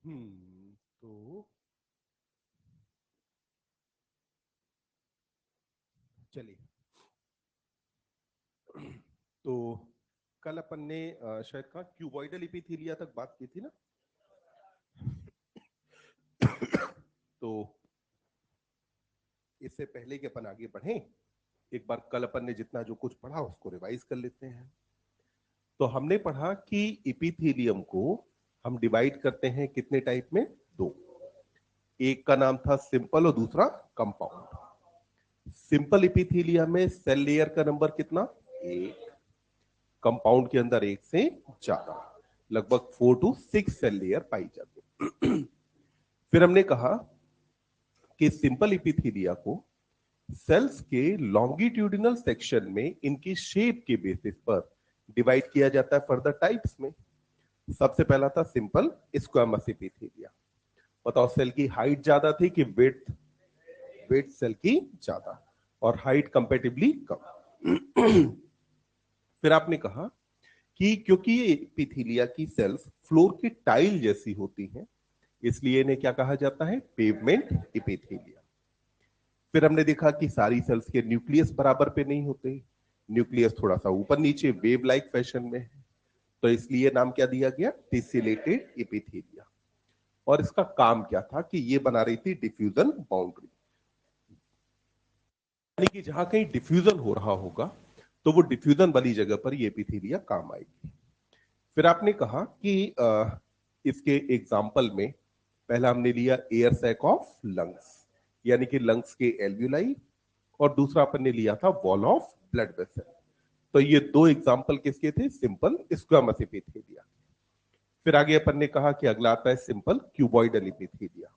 तो चलिए, तो कल अपन ने शायद कहा क्यूबॉइडल इपिथीलिया तक बात की थी ना। तो इससे पहले कि अपन आगे बढ़ें, एक बार कल अपन ने जितना जो कुछ पढ़ा उसको रिवाइज कर लेते हैं। तो हमने पढ़ा कि इपिथीलियम को हम डिवाइड करते हैं कितने टाइप में? दो। एक का नाम था सिंपल और दूसरा कंपाउंड। सिंपल इपिथीलिया में सेल लेयर का नंबर कितना? एक। कंपाउंड के अंदर एक से ज्यादा, लगभग 4 to 6 सेल लेयर पाई जाती है। फिर हमने कहा कि सिंपल इपिथीलिया को सेल्स के लॉन्गिट्यूडिनल सेक्शन में इनकी शेप के बेसिस पर डिवाइड किया जाता है फर्दर टाइप्स में। सबसे पहला था सिंपल स्क्वामस इपिथीलिया। बताओ, सेल की हाइट ज्यादा थी कि विड्थ? विड्थ सेल की ज्यादा और हाइट कंपैरेटिवली कम। फिर आपने कहा कि क्योंकि ये एपिथेलिया की सेल्स फ्लोर की टाइल जैसी होती हैं, इसलिए इन्हें क्या कहा जाता है? Pavement epithelia. फिर हमने देखा कि सारी सेल्स के न्यूक्लियस बराबर पे नहीं होते, न्यूक्लियस थोड़ा सा ऊपर नीचे वेव लाइक फैशन में है, तो इसलिए नाम क्या दिया गया? टेसेलेटेड एपिथेलिया। और इसका काम क्या था कि ये बना रही थी डिफ्यूजन बाउंड्री, यानी कि जहां कहीं डिफ्यूजन हो रहा होगा तो वो डिफ्यूजन वाली जगह पर ये एपिथेलिया काम आएगी। फिर आपने कहा कि इसके एग्जाम्पल में पहला हमने लिया एयर सैक ऑफ लंग्स, यानी कि लंग्स के एल्व्यूलाई, और दूसरा अपन ने लिया था वॉल ऑफ ब्लड वेसल। तो ये दो एग्जाम्पल किसके थे? Simple squamous epithelia. फिर आगे अपन ने कहा कि अगला आता है सिंपल क्यूबॉइडल एपिथेलिया।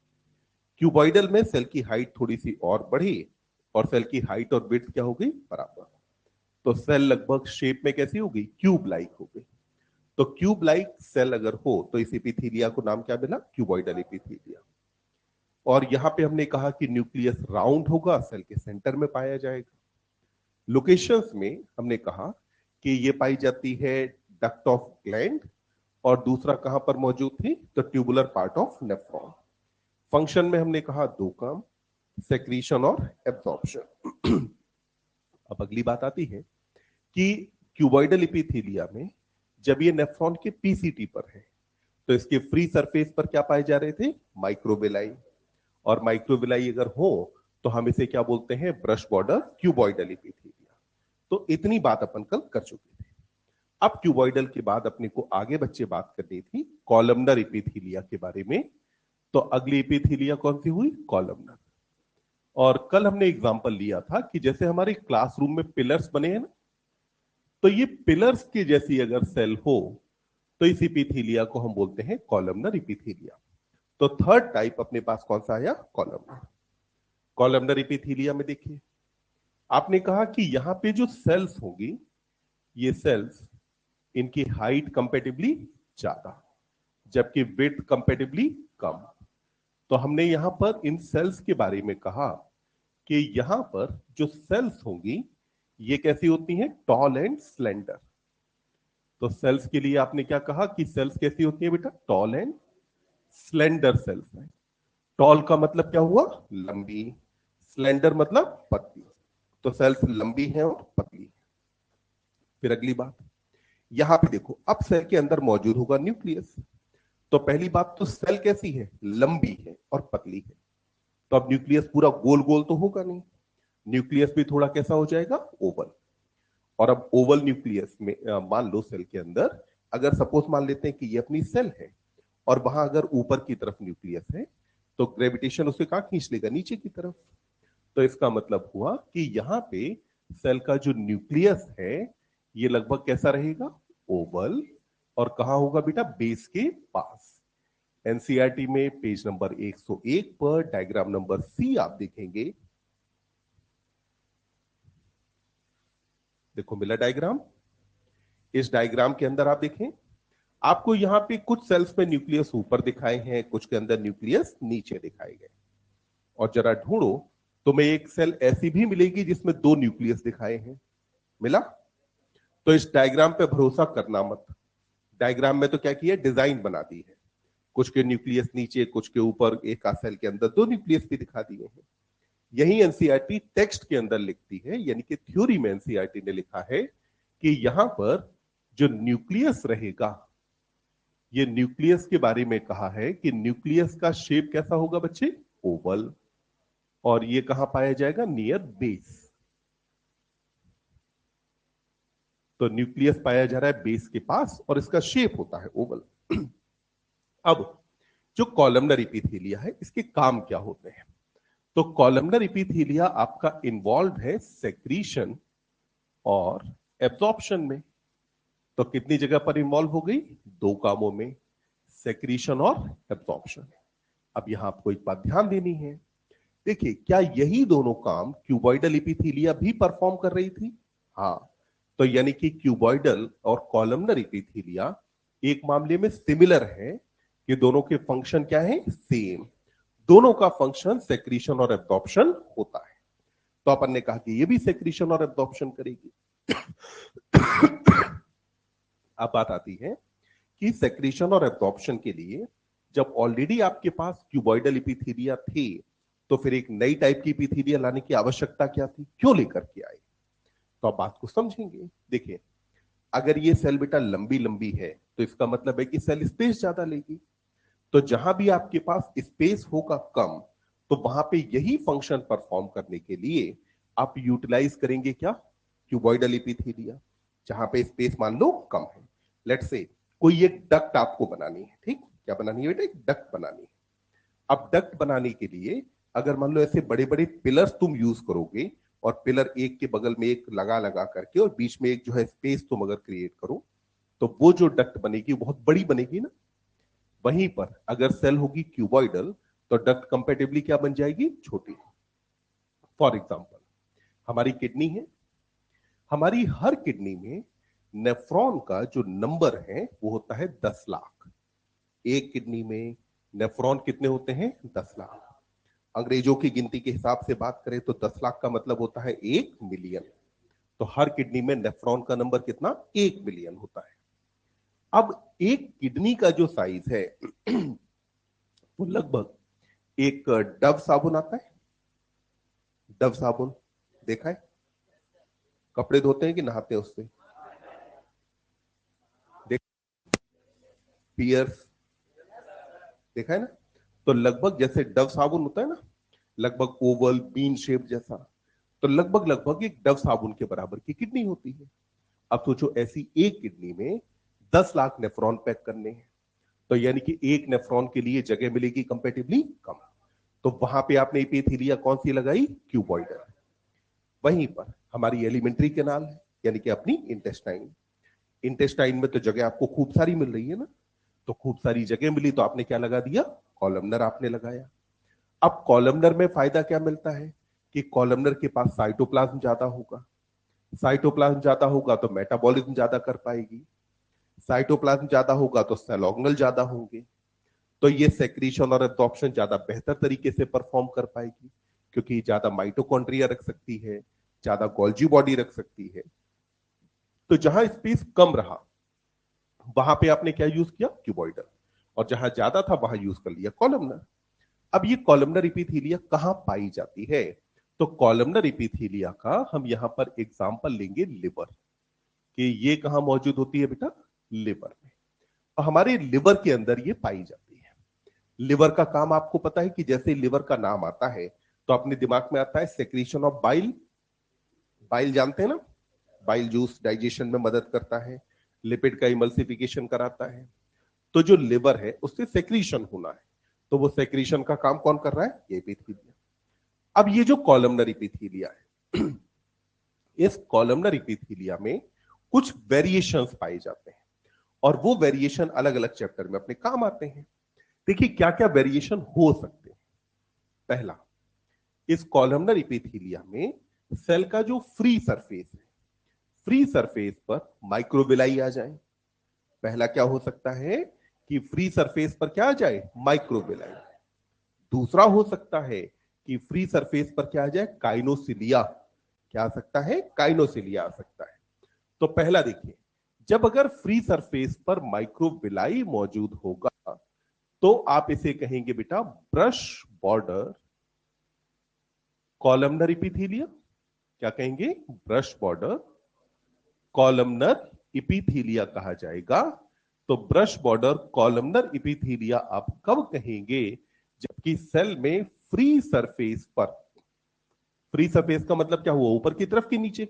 क्यूबॉइडल में सेल की हाइट थोड़ी सी और बढ़ी और सेल की हाइट और विड्थ क्या हो गई? बराबर। तो सेल लगभग शेप में कैसी हो गई? क्यूब लाइक हो गई। तो क्यूब लाइक सेल अगर हो तो इस एपिथेलिया को नाम क्या मिला? Cuboidal epithelia. और यहां पे हमने कहा कि न्यूक्लियस राउंड होगा, सेल के सेंटर में पाया जाएगा। लोकेशंस में हमने कहा कि ये पाई जाती है डक्ट ऑफ ग्लैंड, और दूसरा कहां पर मौजूद थी? तो tubular part of nephron. Function में हमने कहा दो काम, सेक्रीशन और एब्जॉर्प्शन। अब अगली बात आती है कि क्यूबॉइडल एपिथेलिया में जब ये नेफ्रॉन के पीसीटी पर है तो इसके फ्री सरफेस पर क्या पाए जा रहे थे? माइक्रोविलाई। और माइक्रोविलाई अगर हो तो हम इसे क्या बोलते हैं? Brush border cuboidal epithelia. तो इतनी बात अपन कल कर चुके थे। अब क्यूबॉइडल के बाद अपने को आगे बच्चे बात करनी थी कॉलमनर एपिथेलिया के बारे में। तो अगली एपिथेलिया कौन सी हुई? कॉलमनर। और कल हमने एग्जांपल लिया था कि जैसे हमारे क्लासरूम में पिलर्स बने हैं ना, तो ये पिलर्स की जैसी अगर सेल हो तो इस इपिथेलिया को हम बोलते हैं कॉलमनर इपिथेलिया। तो थर्ड टाइप अपने पास कौन सा आया? कॉलमनर। कॉलमनर इपिथेलिया में देखिए, आपने कहा कि यहां पे जो सेल्स होंगी, ये सेल्स, इनकी हाइट कंपेटिबली ज्यादा जबकि विड्थ कंपेटिबली कम। तो हमने यहां पर इन सेल्स के बारे में कहा कि यहां पर जो सेल्स होंगी ये कैसी होती हैं? Tall and slender. तो सेल्स के लिए आपने क्या कहा कि सेल्स कैसी होती है बेटा? टॉल एंड स्लेंडर सेल्स है। टॉल का मतलब क्या हुआ? लंबी। स्लेंडर मतलब पतली। तो सेल्स लंबी है और पतली है। फिर अगली बात, यहां पे देखो, अब सेल के अंदर मौजूद होगा न्यूक्लियस। तो पहली बात तो सेल कैसी है? लंबी है और पतली है। तो अब न्यूक्लियस पूरा गोल गोल तो होगा नहीं, न्यूक्लियस भी थोड़ा कैसा हो जाएगा? ओवल। और अब ओवल न्यूक्लियस में मान लो सेल के अंदर, अगर सपोज मान लेते हैं कि ये अपनी सेल है और वहां अगर ऊपर की तरफ न्यूक्लियस है तो ग्रेविटेशन उसे कहां खींच लेगा? नीचे की तरफ। तो इसका मतलब हुआ कि यहां पे सेल का जो न्यूक्लियस है ये लगभग कैसा रहेगा? ओवल। और कहां होगा बेटा? बेस के पास। एनसीईआरटी में पेज नंबर 101 पर डायग्राम नंबर सी आप देखेंगे। देखो मिला डायग्राम। इस डायग्राम के अंदर आप देखें, आपको यहां पे कुछ सेल्स में न्यूक्लियस ऊपर दिखाए हैं, कुछ के अंदर न्यूक्लियस नीचे दिखाए गए। और जरा ढूंढो, तुम्हें एक सेल ऐसी भी मिलेगी जिसमें दो न्यूक्लियस दिखाए हैं। मिला? तो इस डायग्राम पे भरोसा करना मत। डायग्राम में तो क्या किया? डिजाइन बना दी है, कुछ के न्यूक्लियस नीचे, कुछ के ऊपर, एक आध सेल के अंदर 2 न्यूक्लियस भी दिखा दिए हैं। यही एनसीईआरटी टेक्स्ट के अंदर लिखती है, यानी कि थ्योरी में एनसीईआरटी ने लिखा है कि यहां पर जो न्यूक्लियस रहेगा, ये न्यूक्लियस के बारे में कहा है कि न्यूक्लियस का शेप कैसा होगा बच्चे, ओवल, और ये कहां पाया जाएगा, नियर बेस। तो न्यूक्लियस पाया जा रहा है बेस के पास और इसका शेप होता है ओवल। अब जो कॉलमनर एपिथेलिया है, इसके काम क्या होते हैं? तो कॉलमनर एपिथेलिया आपका इन्वॉल्व है सेक्रीशन और एब्जॉर्प्शन में। तो कितनी जगह पर इन्वॉल्व हो गई, 2 कामों में, सेक्रीशन और एब्जॉर्प्शन। अब यहां आपको एक बात ध्यान देनी है, देखिए क्या यही दोनों काम क्यूबॉइडल एपिथेलिया भी परफॉर्म कर रही थी? हाँ, तो यानी कि क्यूबॉइडल और कॉलमनर एपिथेलिया एक मामले में सिमिलर है कि दोनों के फंक्शन क्या है, सेम। दोनों का फंक्शन सेक्रीशन और एब्जॉर्प्शन होता है। तो अपन ने कहा कि ये भी सेक्रीशन और एब्जॉर्प्शन करेगी। अब बात आती है कि सेक्रीशन और एब्जॉर्प्शन के लिए जब ऑलरेडी आपके पास क्यूबॉइडल एपिथेलिया थे, तो फिर एक नई टाइप की एपिथेलिया लाने की आवश्यकता क्या थी, क्यों लेकर के आए? तो आप बात को समझेंगे। देखिए, अगर ये सेल बेटा लंबी लंबी है तो इसका मतलब है कि सेल स्पेस ज्यादा लेगी। तो जहां भी आपके पास स्पेस होगा कम, तो वहां पे यही फंक्शन परफॉर्म करने के लिए आप यूटिलाइज करेंगे क्या, क्यूबॉइडल एपिथेलिया। जहां पे स्पेस मान लो कम है, लेट्स से कोई एक डक्ट आपको बनानी है, ठीक, क्या बनानी है बेटा, एक डक्ट बनानी है। अब डक्ट बनाने के लिए अगर मान लो ऐसे बड़े बड़े पिलर्स तुम यूज करोगे, और पिलर एक के बगल में एक लगा लगा करके, और बीच में एक जो है स्पेस तुम अगर क्रिएट करो, तो वो जो डक्ट बनेगी वो बहुत बड़ी बनेगी ना। वहीं पर अगर सेल होगी क्यूबॉइडल, तो डक्ट कंपेटिबली क्या बन जाएगी, छोटी। फॉर एग्जाम्पल हमारी किडनी है, हमारी हर किडनी में नेफ्रॉन का जो नंबर है वो होता है 10 लाख। एक किडनी में नेफ्रॉन कितने होते हैं, 10 लाख। अंग्रेजों की गिनती के हिसाब से बात करें तो 10 लाख का मतलब होता है 1 मिलियन। तो हर किडनी में नेफ्रॉन का नंबर कितना, 1 मिलियन होता है। अब एक किडनी का जो साइज है वो लगभग, एक डव साबुन आता है, डव साबुन देखा है, कपड़े धोते हैं कि नहाते हैं उससे, देख, पियर्स देखा है ना। तो लगभग जैसे डव साबुन होता है ना, लगभग ओवल बीन शेप जैसा, तो लगभग लगभग एक डव साबुन के बराबर की किडनी होती है। अब सोचो ऐसी एक किडनी में 10 लाख नेफ्रॉन पैक करने हैं, तो यानी कि एक नेफ्रॉन के लिए जगह मिलेगी कंपेटिबली कम। तो वहां पे आपने एपिथेलिया कौन सी लगाई, क्यूबॉइडल। वहीं पर हमारी एलिमेंट्री कैनाल है, यानी कि अपनी इंटेस्टाइन। इंटेस्टाइन में तो जगह आपको खूब सारी मिल रही है ना, तो खूब सारी जगह मिली तो आपने क्या लगा दिया, कॉलमनर आपने लगाया। अब कॉलमनर में फायदा क्या मिलता है कि कॉलमनर के पास साइटोप्लाज्म ज्यादा होगा, साइटोप्लाज्म ज्यादा होगा तो मेटाबॉलिज्म ज्यादा कर पाएगी, साइटोप्लाज्म ज्यादा होगा तो सेल ऑर्गेनेल ज्यादा होंगे, तो ये सेक्रीशन और एब्जॉर्प्शन ज्यादा बेहतर तरीके से परफॉर्म कर पाएगी, क्योंकि ज्यादा माइटोकॉन्ड्रिया रख सकती है, ज्यादा गोल्जी बॉडी रख सकती है। तो जहां स्पेस कम रहा वहां पे आपने क्या यूज किया, क्यूबॉइडल, और जहां ज्यादा था वहां यूज कर लिया कॉलमनर। अब ये कॉलमनर एपिथेलिया कहां पाई जाती है? तो कॉलमनर एपिथेलिया का हम यहां पर एग्जांपल लेंगे लिवर, कि ये कहां मौजूद होती है बेटा, लिवर में। और हमारे लिवर के अंदर ये पाई जाती है। लिवर का काम आपको पता है कि जैसे लिवर का नाम आता है तो अपने दिमाग में आता है सेक्रीशन ऑफ बाइल। बाइल जानते हैं ना, बाइल जूस डाइजेशन में मदद करता है, लिपिड का इमल्सिफिकेशन कराता है। तो जो लिवर है उससे सेक्रीशन होना है, तो वो सेक्रीशन का काम कौन कर रहा है, ये एपिथेलिया। अब ये जो कॉलमनर एपिथेलिया है, इस कॉलमनर एपिथेलिया में कुछ वेरिएशंस पाए जाते हैं, और वो वेरिएशन अलग अलग चैप्टर में अपने काम आते हैं। देखिए क्या क्या वेरिएशन हो सकते हैं। पहला, इस कॉलमनर एपिथेलिया में सेल का जो फ्री सरफेस है, फ्री सरफेस पर माइक्रोविलाई आ जाए। पहला क्या हो सकता है कि फ्री सरफेस पर क्या आ जाए, माइक्रोविलाई। दूसरा हो सकता है कि फ्री सरफेस पर क्या आ जाए, काइनोसिलिया। क्या आ सकता है, काइनोसिलिया आ सकता है। तो पहला देखिए, जब अगर फ्री सरफेस पर माइक्रोविलाई मौजूद होगा तो आप इसे कहेंगे बेटा ब्रश बॉर्डर कॉलमनर इपिथीलिया। क्या कहेंगे? ब्रश बॉर्डर कॉलमनर इपिथीलिया कहा जाएगा। तो ब्रश बॉर्डर कॉलमनर इपिथीलिया आप कब कहेंगे? जबकि सेल में फ्री सरफेस पर, फ्री सरफेस का मतलब क्या हुआ? ऊपर की तरफ कि नीचे?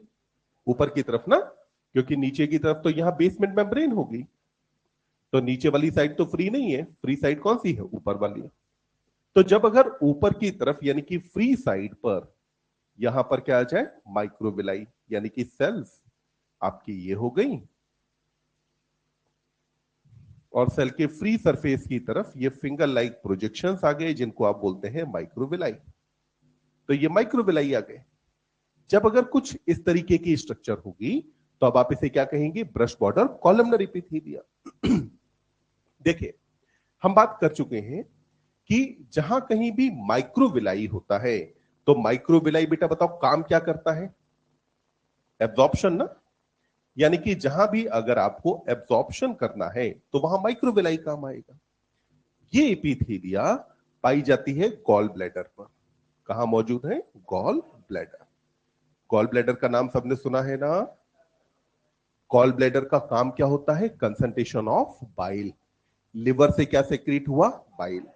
ऊपर की तरफ ना, क्योंकि नीचे की तरफ तो यहां बेसमेंट मेम्ब्रेन होगी, तो नीचे वाली साइड तो फ्री नहीं है। फ्री साइड कौन सी है? ऊपर वाली। तो जब अगर ऊपर की तरफ यानी कि फ्री साइड पर यहां पर क्या आ जाए? माइक्रोविलाई, यानी कि सेल्स आपकी ये हो गई, और सेल के फ्री सरफेस की तरफ ये फिंगर लाइक प्रोजेक्शंस आ गए, जिनको आप बोलते हैं माइक्रोविलाई। तो ये माइक्रोविलाई आ गए। जब अगर कुछ इस तरीके की स्ट्रक्चर होगी तो अब आप इसे क्या कहेंगे? Brush border columnar epithelia. देखिए, हम बात कर चुके हैं कि जहां कहीं भी माइक्रोविलाई होता है, तो माइक्रोविलाई बेटा बताओ काम क्या करता है? एब्जॉर्प्शन ना। यानी कि जहां भी अगर आपको एब्जॉर्प्शन करना है तो वहां माइक्रोविलाई काम आएगा। ये एपिथेलिया पाई जाती है गॉल ब्लैडर पर। कहां मौजूद है? Gall bladder. गॉल ब्लैडर का नाम सबने सुना है ना? गॉल ब्लैडर का काम क्या होता है? Concentration of bile. लिवर से क्या सेक्रेट हुआ? बाइल।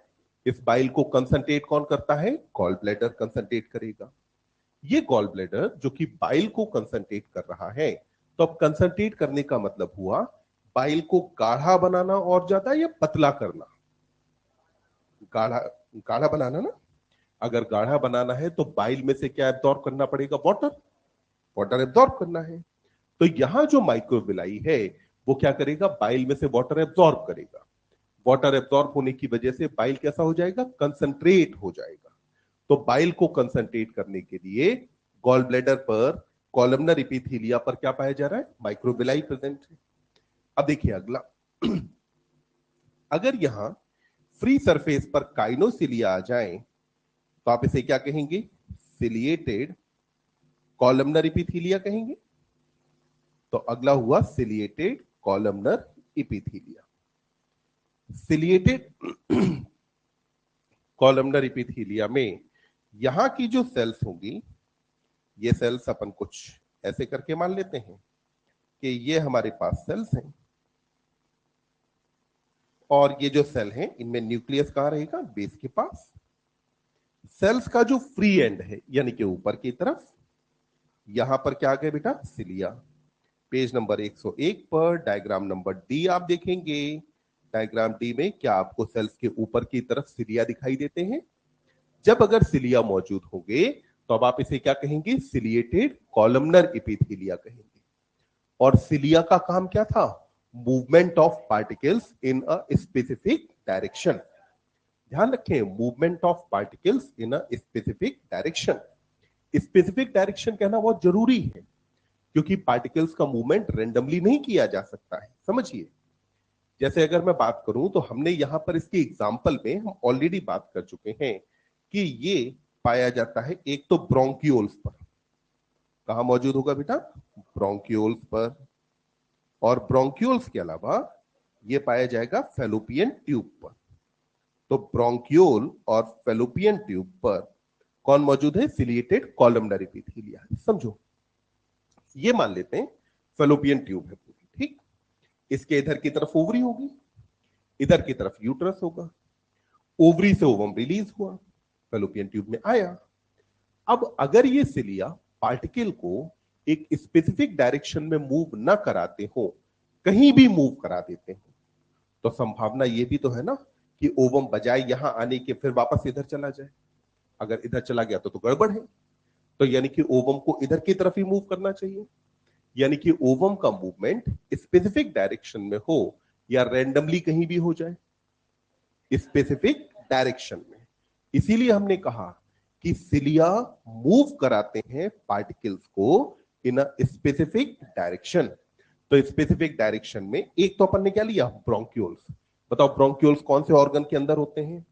इस बाइल को कंसंट्रेट कौन करता है? गॉल ब्लैडर कंसंट्रेट करेगा। ये गॉल ब्लैडर जो कि बाइल को कंसंट्रेट कर रहा है, तो अब कंसंट्रेट करने का मतलब हुआ बाइल को गाढ़ा बनाना और ज्यादा, या पतला करना? गाढ़ा, गाढ़ा बनाना ना। अगर गाढ़ा बनाना है तो बाइल में से क्या एब्जॉर्ब करना पड़ेगा? वाटर। वाटर एब्जॉर्ब करना है। तो यहां जो माइक्रोविलाई है वो क्या करेगा? बाइल में से वाटर एब्जॉर्ब करेगा। वाटर एब्जॉर्ब होने की वजह से बाइल कैसा हो जाएगा? कंसंट्रेट हो जाएगा। तो बाइल को कंसंट्रेट करने के लिए गॉल ब्लैडर पर कॉलमनर एपिथेलिया पर क्या पाया जा रहा है? माइक्रोविलाई प्रेजेंट है। अब देखिए अगला, अगर यहां फ्री सरफेस पर काइनोसिलिया आ जाए तो आप इसे क्या कहेंगे? सिलिएटेड कॉलमनर एपिथेलिया कहेंगे। तो अगला हुआ ciliated columnar epithelia. Ciliated columnar epithelia में यहां की जो सेल्स होंगी, ये सेल्स अपन कुछ ऐसे करके मान लेते हैं कि ये हमारे पास सेल्स हैं, और ये जो सेल हैं इनमें न्यूक्लियस कहां रहेगा? बेस के पास। सेल्स का जो फ्री एंड है यानी कि ऊपर की तरफ, यहां पर क्या आ गया बेटा? सिलिया। पेज नंबर 101 पर डायग्राम नंबर डी आप देखेंगे। डायग्राम डी में क्या आपको सेल्स के ऊपर की तरफ सिलिया दिखाई देते हैं? जब अगर सिलिया मौजूद होंगे तो अब आप इसे क्या कहेंगे? सिलिएटेड कॉलमनर एपिथेलिया कहेंगे। और सिलिया का काम क्या था? Movement of particles in a specific direction. ध्यान रखें, movement of particles in a specific direction. Specific direction कहना बहुत जरूरी है, क्योंकि पार्टिकल्स का मूवमेंट रेंडमली नहीं किया जा सकता है। समझिए, जैसे अगर मैं बात करूं तो हमने यहां पर इसके एग्जाम्पल में हम ऑलरेडी बात कर चुके हैं कि ये पाया जाता है एक तो ब्रोंकियोल्स पर। कहां मौजूद होगा बेटा? ब्रोंकियोल्स पर। और ब्रोंकियोल्स के अलावा ये पाया जाएगा फेलोपियन ट्यूब पर। तो ब्रोंकियोल और फेलोपियन ट्यूब पर कौन मौजूद है? Ciliated columnar epithelia. समझो, ये मान लेते हैं फेलोपियन ट्यूब है पूरी, ठीक। इसके इधर की तरफ ओवरी होगी, इधर की तरफ यूट्रस होगा। ओवरी से ओवम रिलीज हुआ, फेलोपियन ट्यूब में आया। अब अगर ये सिलिया पार्टिकल को एक स्पेसिफिक डायरेक्शन में मूव ना कराते हो, कहीं भी मूव करा देते हो, तो संभावना ये भी तो है ना कि ओवम बजाय यहां आने के फिर वापस इधर चला जाए। अगर इधर चला गया तो गड़बड़ है। तो यानी कि ओवम को इधर की तरफ ही मूव करना चाहिए। यानी कि ओवम का मूवमेंट स्पेसिफिक डायरेक्शन में हो या रैंडमली कहीं भी हो जाए, स्पेसिफिक डायरेक्शन में। इसीलिए हमने कहा कि सिलिया मूव कराते हैं पार्टिकल्स को इन अ स्पेसिफिक डायरेक्शन। तो स्पेसिफिक डायरेक्शन में एक तो अपन ने क्या लिया? ब्रोंक्यूल्स। बताओ ब्रोंक्यूल्स कौन से ऑर्गन के अंदर होते हैं?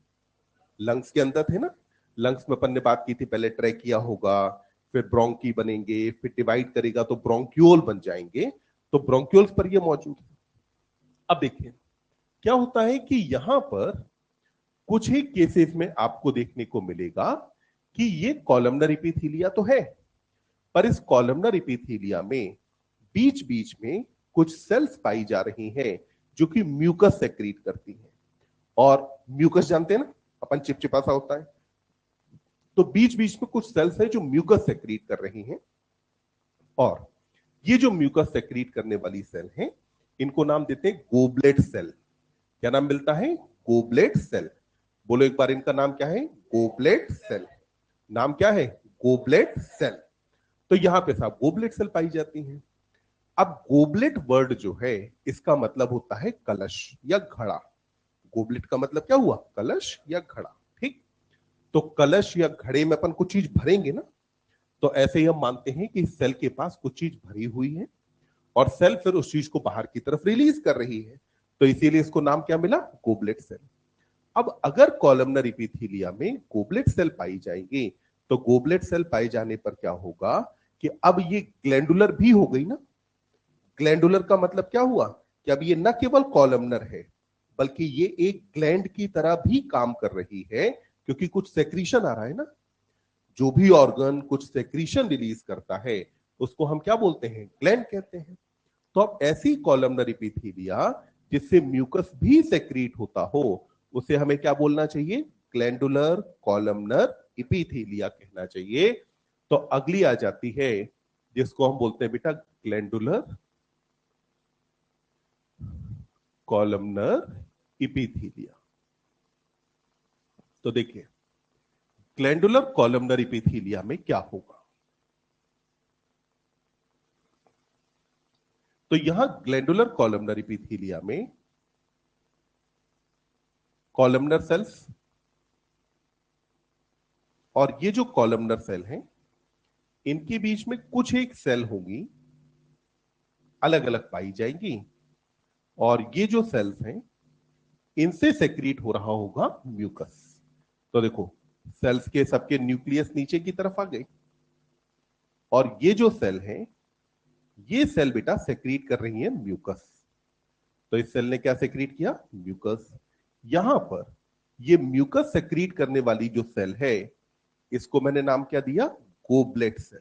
लंग्स के अंदर थे ना। लंग्स में अपन ने बात की थी, पहले ट्रैकिया होगा, फिर ब्रोंकी बनेंगे, फिर डिवाइड करेगा तो ब्रोंक्यूल बन जाएंगे। तो ब्रोंक्यूल्स पर ये मौजूद है। अब देखिए क्या होता है कि यहां पर कुछ ही केसेस में आपको देखने को मिलेगा कि ये कॉलमनर एपिथेलिया तो है, पर इस कॉलमनर एपिथेलिया में बीच बीच में कुछ सेल्स पाई जा रही हैं जो कि म्यूकस सेक्रीट करती हैं। और म्यूकस जानते हैं ना, अपन चिपचिपा सा होता है, तो बीच बीच में कुछ सेल्स है जो म्यूकस सेक्रीट कर रही हैं। और ये जो म्यूकस सेक्रीट करने वाली सेल हैं, इनको नाम देते हैं गोबलेट सेल। क्या नाम मिलता है? Goblet cell. बोलो एक बार, इनका नाम क्या है? Goblet cell. नाम क्या है? Goblet cell. तो यहां पे साहब गोबलेट सेल पाई जाती हैं। अब गोबलेट वर्ड जो है, इसका मतलब होता है कलश या घड़ा। गोबलेट का मतलब क्या हुआ? कलश या घड़ा। ठीक, तो कलश या घड़े में अपन कुछ चीज भरेंगे ना, तो ऐसे ही हम मानते हैं कि सेल के पास कुछ चीज भरी हुई है और सेल फिर उस चीज को बाहर की तरफ रिलीज कर रही है, तो इसीलिए इसको नाम क्या मिला? Goblet cell. अब अगर कॉलमनर एपिथेलिया में गोबलेट सेल पाई जाएंगे, तो गोबलेट सेल पाए जाने पर क्या होगा कि अब ये ग्लैंडुलर भी हो गई ना। ग्लैंडुलर का मतलब क्या हुआ कि अब ये न केवल कॉलमनर है, बल्कि ये एक ग्लैंड की तरह भी काम कर रही है, क्योंकि कुछ सेक्रीशन आ रहा है ना। जो भी ऑर्गन कुछ सेक्रीशन रिलीज करता है, उसको हम क्या बोलते हैं? ग्लैंड कहते हैं। तो अब ऐसी कॉलमनर एपिथेलिया जिससे म्यूकस भी सेक्रीट होता हो, उसे हमें क्या बोलना चाहिए? ग्लैंडुलर कॉलमनर एपिथेलिया कहना चाहिए। तो अगली आ जाती है जिसको हम बोलते हैं बेटा ग्लैंडुलर कॉलमनर एपिथेलिया। तो देखिए, ग्लैंडुलर कॉलमनर एपिथेलिया में क्या होगा? तो यहां ग्लैंडुलर कॉलमनर एपिथेलिया में कॉलमनर सेल्स, और ये जो कॉलमनर सेल हैं, इनके बीच में कुछ एक सेल होंगी, अलग अलग पाई जाएंगी, और ये जो सेल्स हैं, इनसे सेक्रीट हो रहा होगा म्यूकस। तो देखो, सेल्स के सबके न्यूक्लियस नीचे की तरफ आ गए, और ये जो सेल हैं, ये सेल बेटा सेक्रीट कर रही है म्यूकस। तो इस सेल ने क्या सेक्रीट किया? म्यूकस। यहां पर ये म्यूकस सेक्रीट करने वाली जो सेल है, इसको मैंने नाम क्या दिया? Goblet cell.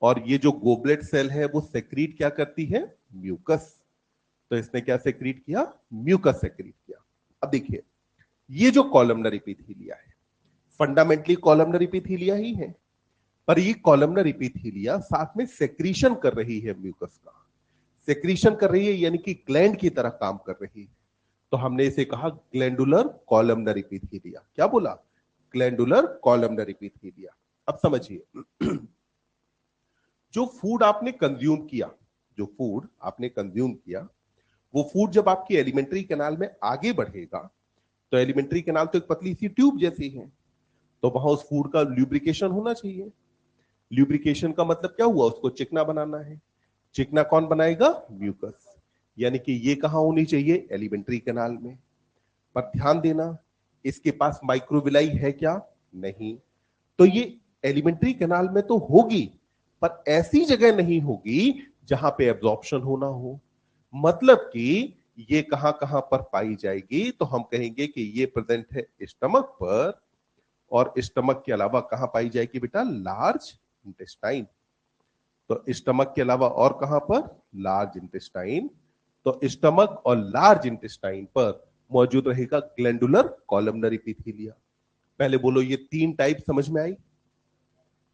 और ये जो गोबलेट सेल है, वो सेक्रीट क्या करती है? म्यूकस। तो इसने क्या सेक्रीट किया? म्यूकस सेक्रीट किया। अब देखिए, ये जो कॉलमनर एपिथेलिया है, फंडामेंटली कॉलमनर एपिथेलिया ही है, पर ये कॉलमनर एपिथेलिया साथ में सेक्रीशन कर रही है म्यूकस का। सेक्रीशन कर रही है यानी कि ग्लैंड की तरह काम कर रही है। तो हमने इसे कहा ग्लैंडुलर कॉलमनर एपिथेलिया। क्या बोला? Glandular columnar epithelia. अब समझिए, जो फूड आपने कंज्यूम किया, जो फूड आपने कंज्यूम किया, वो फूड जब आपकी एलिमेंट्री कैनाल में आगे बढ़ेगा, तो एलिमेंट्री कैनाल तो एक पतली सी ट्यूब जैसी है, तो वहां उस फूड का ल्यूब्रिकेशन होना चाहिए। ल्यूब्रिकेशन का मतलब क्या हुआ? उसको चिकना बनाना है। चिकना कौन बनाएगा? म्यूकस। यानी कि ये कहां होनी चाहिए? एलिमेंट्री कैनाल में। पर ध्यान देना, इसके पास माइक्रोविलाई है क्या? नहीं। तो ये एलिमेंट्री कैनाल में तो होगी, पर ऐसी जगह नहीं होगी जहां पे एब्जॉर्प्शन होना हो। मतलब कि ये कहां कहां पर पाई जाएगी? तो हम कहेंगे कि ये प्रेजेंट है स्टमक पर, और स्टमक के अलावा कहां पाई जाएगी बेटा? Large intestine. तो स्टमक के अलावा और कहां पर? Large intestine. तो स्टमक और लार्ज इंटेस्टाइन पर मौजूद रहेगा ग्लैंडुलर कॉलमनर एपिथेलिया। पहले बोलो, ये तीन टाइप समझ में आई?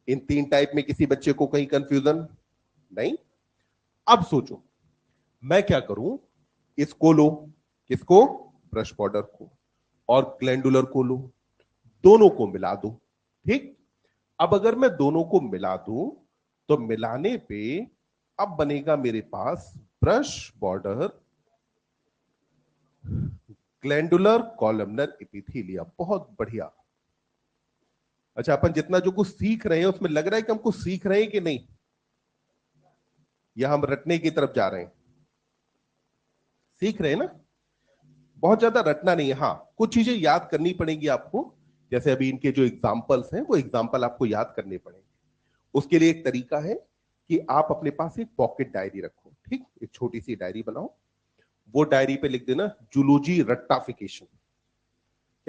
इन तीन टाइप में किसी बच्चे को कहीं कंफ्यूजन नहीं? अब सोचो, मैं क्या करूं? इसको लो, किसको? ब्रश बॉर्डर को, और ग्लैंडुलर को लो, दोनों को मिला दो। ठीक, अब अगर मैं दोनों को मिला दूं, तो मिलाने पे अब बनेगा मेरे पास brush border glandular columnar epithelia. बहुत बढ़िया। अच्छा, अपन जितना जो कुछ सीख रहे हैं, उसमें लग रहा है कि हम कुछ सीख रहे हैं कि नहीं, या हम रटने की तरफ जा रहे हैं? सीख रहे हैं ना? बहुत ज्यादा रटना नहीं है। हाँ, कुछ चीजें याद करनी पड़ेगी आपको। जैसे अभी इनके जो एग्जाम्पल्स हैं, वो एग्जाम्पल आपको याद करने पड़ेंगे। उसके लिए एक तरीका है कि आप अपने पास एक पॉकेट डायरी रखो। ठीक, एक छोटी सी डायरी बनाओ, वो डायरी पे लिख देना जूलॉजी रट्टाफिकेशन।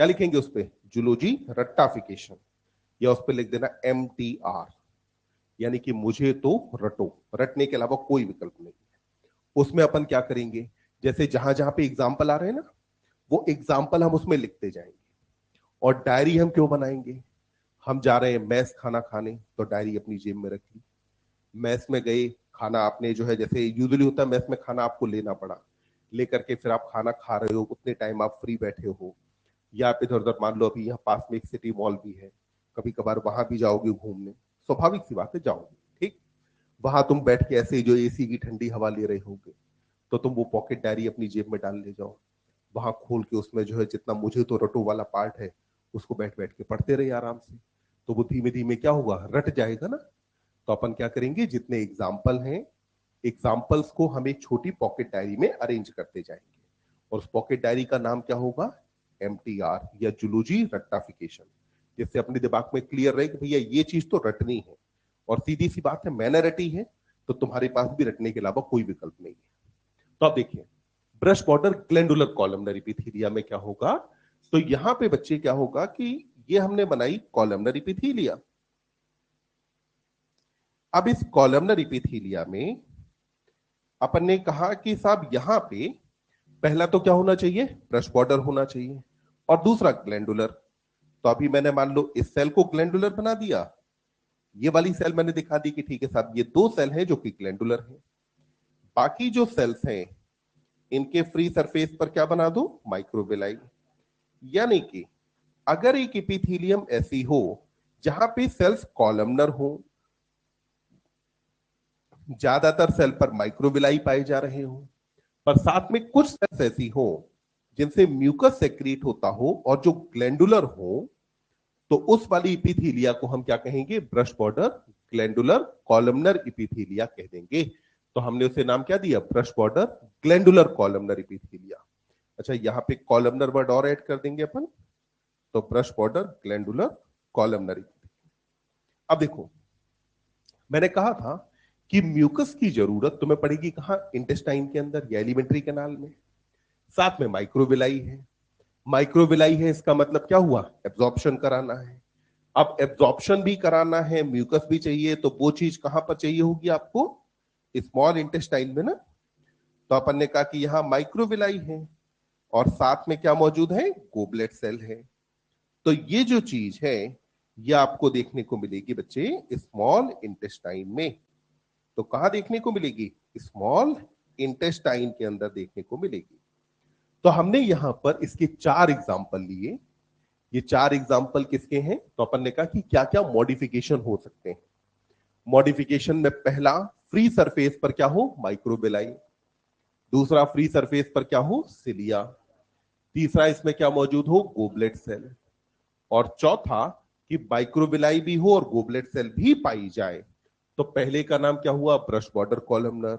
क्या लिखेंगे उस पे? जूलॉजी रट्टाफिकेशन, या उस पे लिख देना MTR, यानी कि मुझे तो रटो, रटने के अलावा कोई विकल्प नहीं है। उसमें अपन क्या करेंगे, जैसे जहां जहां पे एग्जाम्पल आ रहे हैं ना, वो एग्जाम्पल हम उसमें लिखते जाएंगे। और डायरी हम क्यों बनाएंगे? हम जा रहे हैं मैस खाना खाने, तो डायरी अपनी जेब में रख ली। मैस में गए, खाना आपने जो है, जैसे यूजुअली होता है मैस में खाना आपको लेना पड़ा, लेकर के फिर आप खाना खा रहे हो, उतने टाइम आप फ्री बैठे हो, या आप इधर उधर, मान लो अभी यहाँ पास में एक सिटी मॉल भी है, कभी कभार वहां भी जाओगे घूमने, स्वाभाविक सी बात है जाओगे, ठीक। वहां तुम बैठ के ऐसे जो एसी की ठंडी हवा ले रहे होगे, तो तुम वो पॉकेट डायरी अपनी जेब में डाल ले जाओ, वहां खोल के उसमें जो है जितना मुझे तो रटो वाला पार्ट है, उसको बैठ बैठ के पढ़ते रहिए आराम से। तो वो धीमे धीमे क्या होगा, रट जाएगा ना। तो अपन क्या करेंगे, जितने एग्जाम्पल हैं, एग्जाम्पल्स को हम एक छोटी पॉकेट डायरी में अरेंज करते जाएंगे, और उस पॉकेट डायरी का नाम क्या होगा? MTR, या जूलॉजी रट्टाफिकेशन। जिससे अपने दिमाग में क्लियर रहे कि भैया ये चीज तो रटनी है, और सीधी सी बात है, मैंने रटी है, तो तुम्हारे पास भी रटने के अलावा कोई विकल्प नहीं है। तो आप देखिए, brush border glandular columnar epithelia में क्या होगा, तो यहां पे बच्चे क्या होगा कि ये हमने बनाई कॉलमनर एपिथेलिया। अब इस कॉलमनर एपिथेलिया में अपन ने कहा कि साहब यहां पे पहला तो क्या होना चाहिए, ब्रश बॉर्डर होना चाहिए, और दूसरा ग्लैंडुलर। तो अभी मैंने मान लो इस सेल को ग्लैंडुलर बना दिया, ये वाली सेल मैंने दिखा दी कि ठीक है साहब ये दो सेल हैं जो कि ग्लैंडुलर हैं। बाकी जो सेल्स हैं, इनके फ्री सरफेस पर क्या बना दो, माइक्रोविलाई। यानी कि अगर एक एपिथेलियम ऐसी हो जहां पे सेल्स कॉलमनर हो, ज्यादातर सेल पर माइक्रोविलाई पाए जा रहे हो, पर साथ में कुछ सेल्स ऐसी हो जिनसे म्यूकस सेक्रीट होता हो और जो ग्लैंडुलर हो, तो उस वाली इपिथीलिया को हम क्या कहेंगे, ब्रश बॉर्डर ग्लैंडुलर कॉलमनर इपिथीलिया कह देंगे। तो हमने उसे नाम क्या दिया, ब्रश बॉर्डर ग्लैंडुलर कॉलमनर इपिथीलिया। अच्छा, यहां पे कॉलमनर वर्ड और ऐड कर देंगे अपन, तो ब्रश बॉर्डर ग्लैंडुलर कॉलमनर इपिथीलिया। अब देखो, मैंने कहा था कि म्यूकस की जरूरत तुम्हें पड़ेगी कहां, इंटेस्टाइन के अंदर या एलिमेंट्री कैनाल में। साथ में माइक्रोविलाई है, माइक्रोविलाई है, इसका मतलब क्या हुआ, एब्जॉर्प्शन कराना है। अब एब्जॉर्प्शन भी कराना है, म्यूकस भी चाहिए, तो वो चीज कहां पर चाहिए होगी आपको, स्मॉल इंटेस्टाइन में ना। तो अपन ने कहा कि यहां माइक्रोविलाई है, और साथ में क्या मौजूद है, गोबलेट सेल है। तो ये जो चीज है, ये आपको देखने को मिलेगी बच्चे स्मॉल इंटेस्टाइन में। तो कहां देखने को मिलेगी, स्मॉल इंटेस्टाइन के अंदर देखने को मिलेगी। तो हमने यहां पर इसके 4 एग्जाम्पल लिए। ये 4 एग्जाम्पल किसके हैं, तो अपन ने कहा कि क्या क्या मॉडिफिकेशन हो सकते हैं। मॉडिफिकेशन में पहला, फ्री सरफेस पर क्या हो, माइक्रोबिलाई। दूसरा, फ्री सरफेस पर क्या हो, सिलिया। तीसरा, इसमें क्या मौजूद हो, गोबलेट सेल। और चौथा, कि माइक्रोबिलाई भी हो और गोबलेट सेल भी पाई जाए। तो पहले का नाम क्या हुआ, ब्रश बॉर्डर कॉलमनर।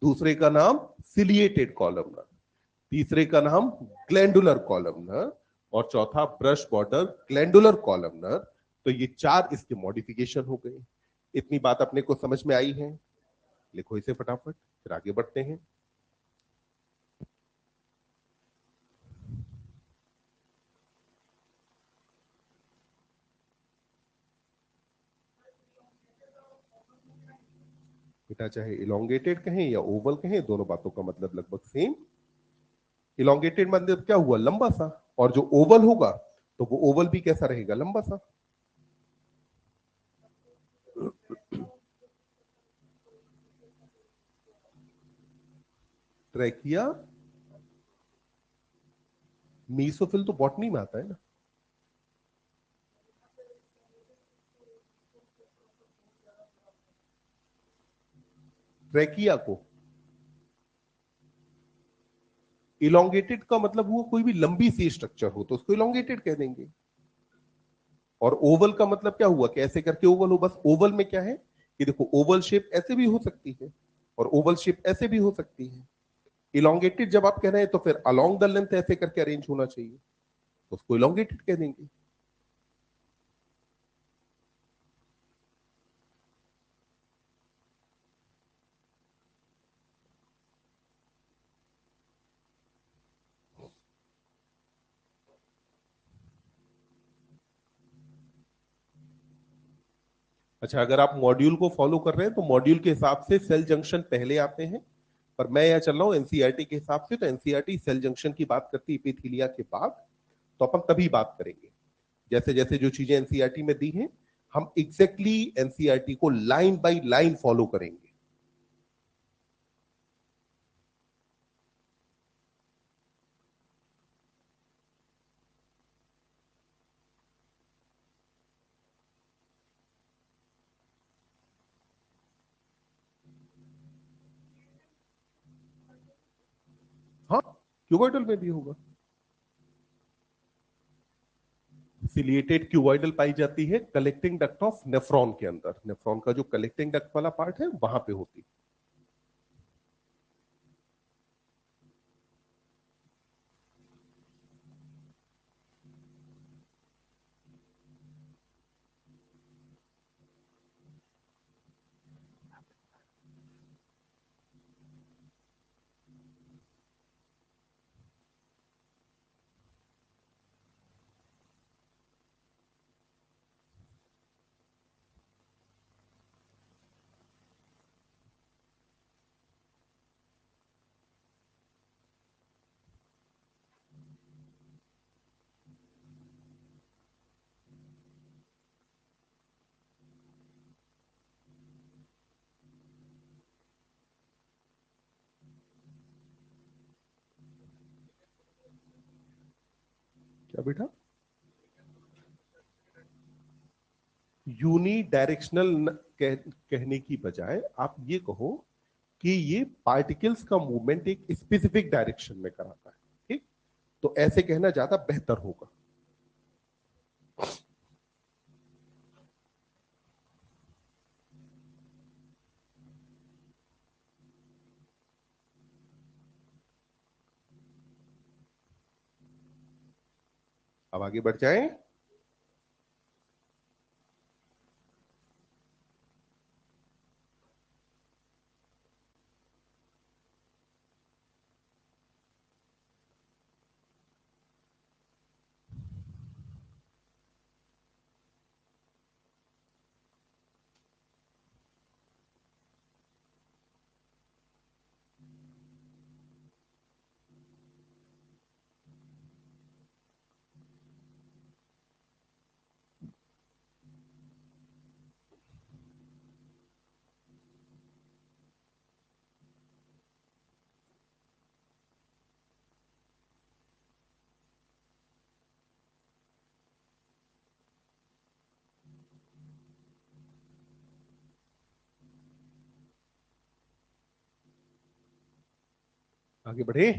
दूसरे का नाम सिलिएटेड कॉलमनर। तीसरे का नाम ग्लैंडुलर कॉलमनर। और चौथा ब्रश बॉर्डर ग्लैंडुलर कॉलमनर। तो ये 4 इसके मॉडिफिकेशन हो गए। इतनी बात अपने को समझ में आई है? लिखो इसे फटाफट, फिर आगे बढ़ते हैं। बेटा चाहे इलोंगेटेड कहें या ओवल कहें, दोनों बातों का मतलब लगभग सेम। इलोंगेटेड मतलब क्या हुआ, लंबा सा, और जो ओवल होगा तो वो ओवल भी कैसा रहेगा, लंबा सा। ट्रैकिया, मीसोफिल तो बॉटनी में आता है ना। ट्रैकिया को इलोंगेटेड का मतलब हुआ कोई भी लंबी सी स्ट्रक्चर हो तो उसको इलोंगेटेड कह देंगे। और ओवल का मतलब क्या हुआ कि ऐसे करके ओवल हो, बस ओवल में क्या है कि देखो, ओवल शेप ऐसे भी हो सकती है और ओवल शेप ऐसे भी हो सकती है। इलोंगेटेड जब आप कह रहे हैं तो फिर अलोंग द लेंथ ऐसे करके अरेंज होना चाहिए, तो उसको इलोंगेटेड कह देंगे। अच्छा, अगर आप मॉड्यूल को फॉलो कर रहे हैं तो मॉड्यूल के हिसाब से सेल जंक्शन पहले आते हैं, पर मैं यहाँ चल रहा हूँ एनसीईआरटी के हिसाब से, तो एनसीईआरटी सेल जंक्शन की बात करती है एपिथेलिया के बाद, तो अपन तभी बात करेंगे। जैसे जैसे जो चीजें एनसीईआरटी में दी हैं, हम एग्जैक्टली एनसीईआरटी को लाइन बाय लाइन फॉलो करेंगे। हाँ, क्यूबॉइडल में भी होगा। सिलिएटेड क्यूबॉइडल पाई जाती है कलेक्टिंग डक्ट ऑफ नेफ्रॉन के अंदर। नेफ्रॉन का जो कलेक्टिंग डक्ट वाला पार्ट है वहां पे होती है। क्या बेटा? यूनी डायरेक्शनल कहने की बजाय आप ये कहो कि ये पार्टिकल्स का मूवमेंट एक स्पेसिफिक डायरेक्शन में कराता है, ठीक? तो ऐसे कहना ज्यादा बेहतर होगा। अब आगे बढ़ जाएं। आगे बढ़े।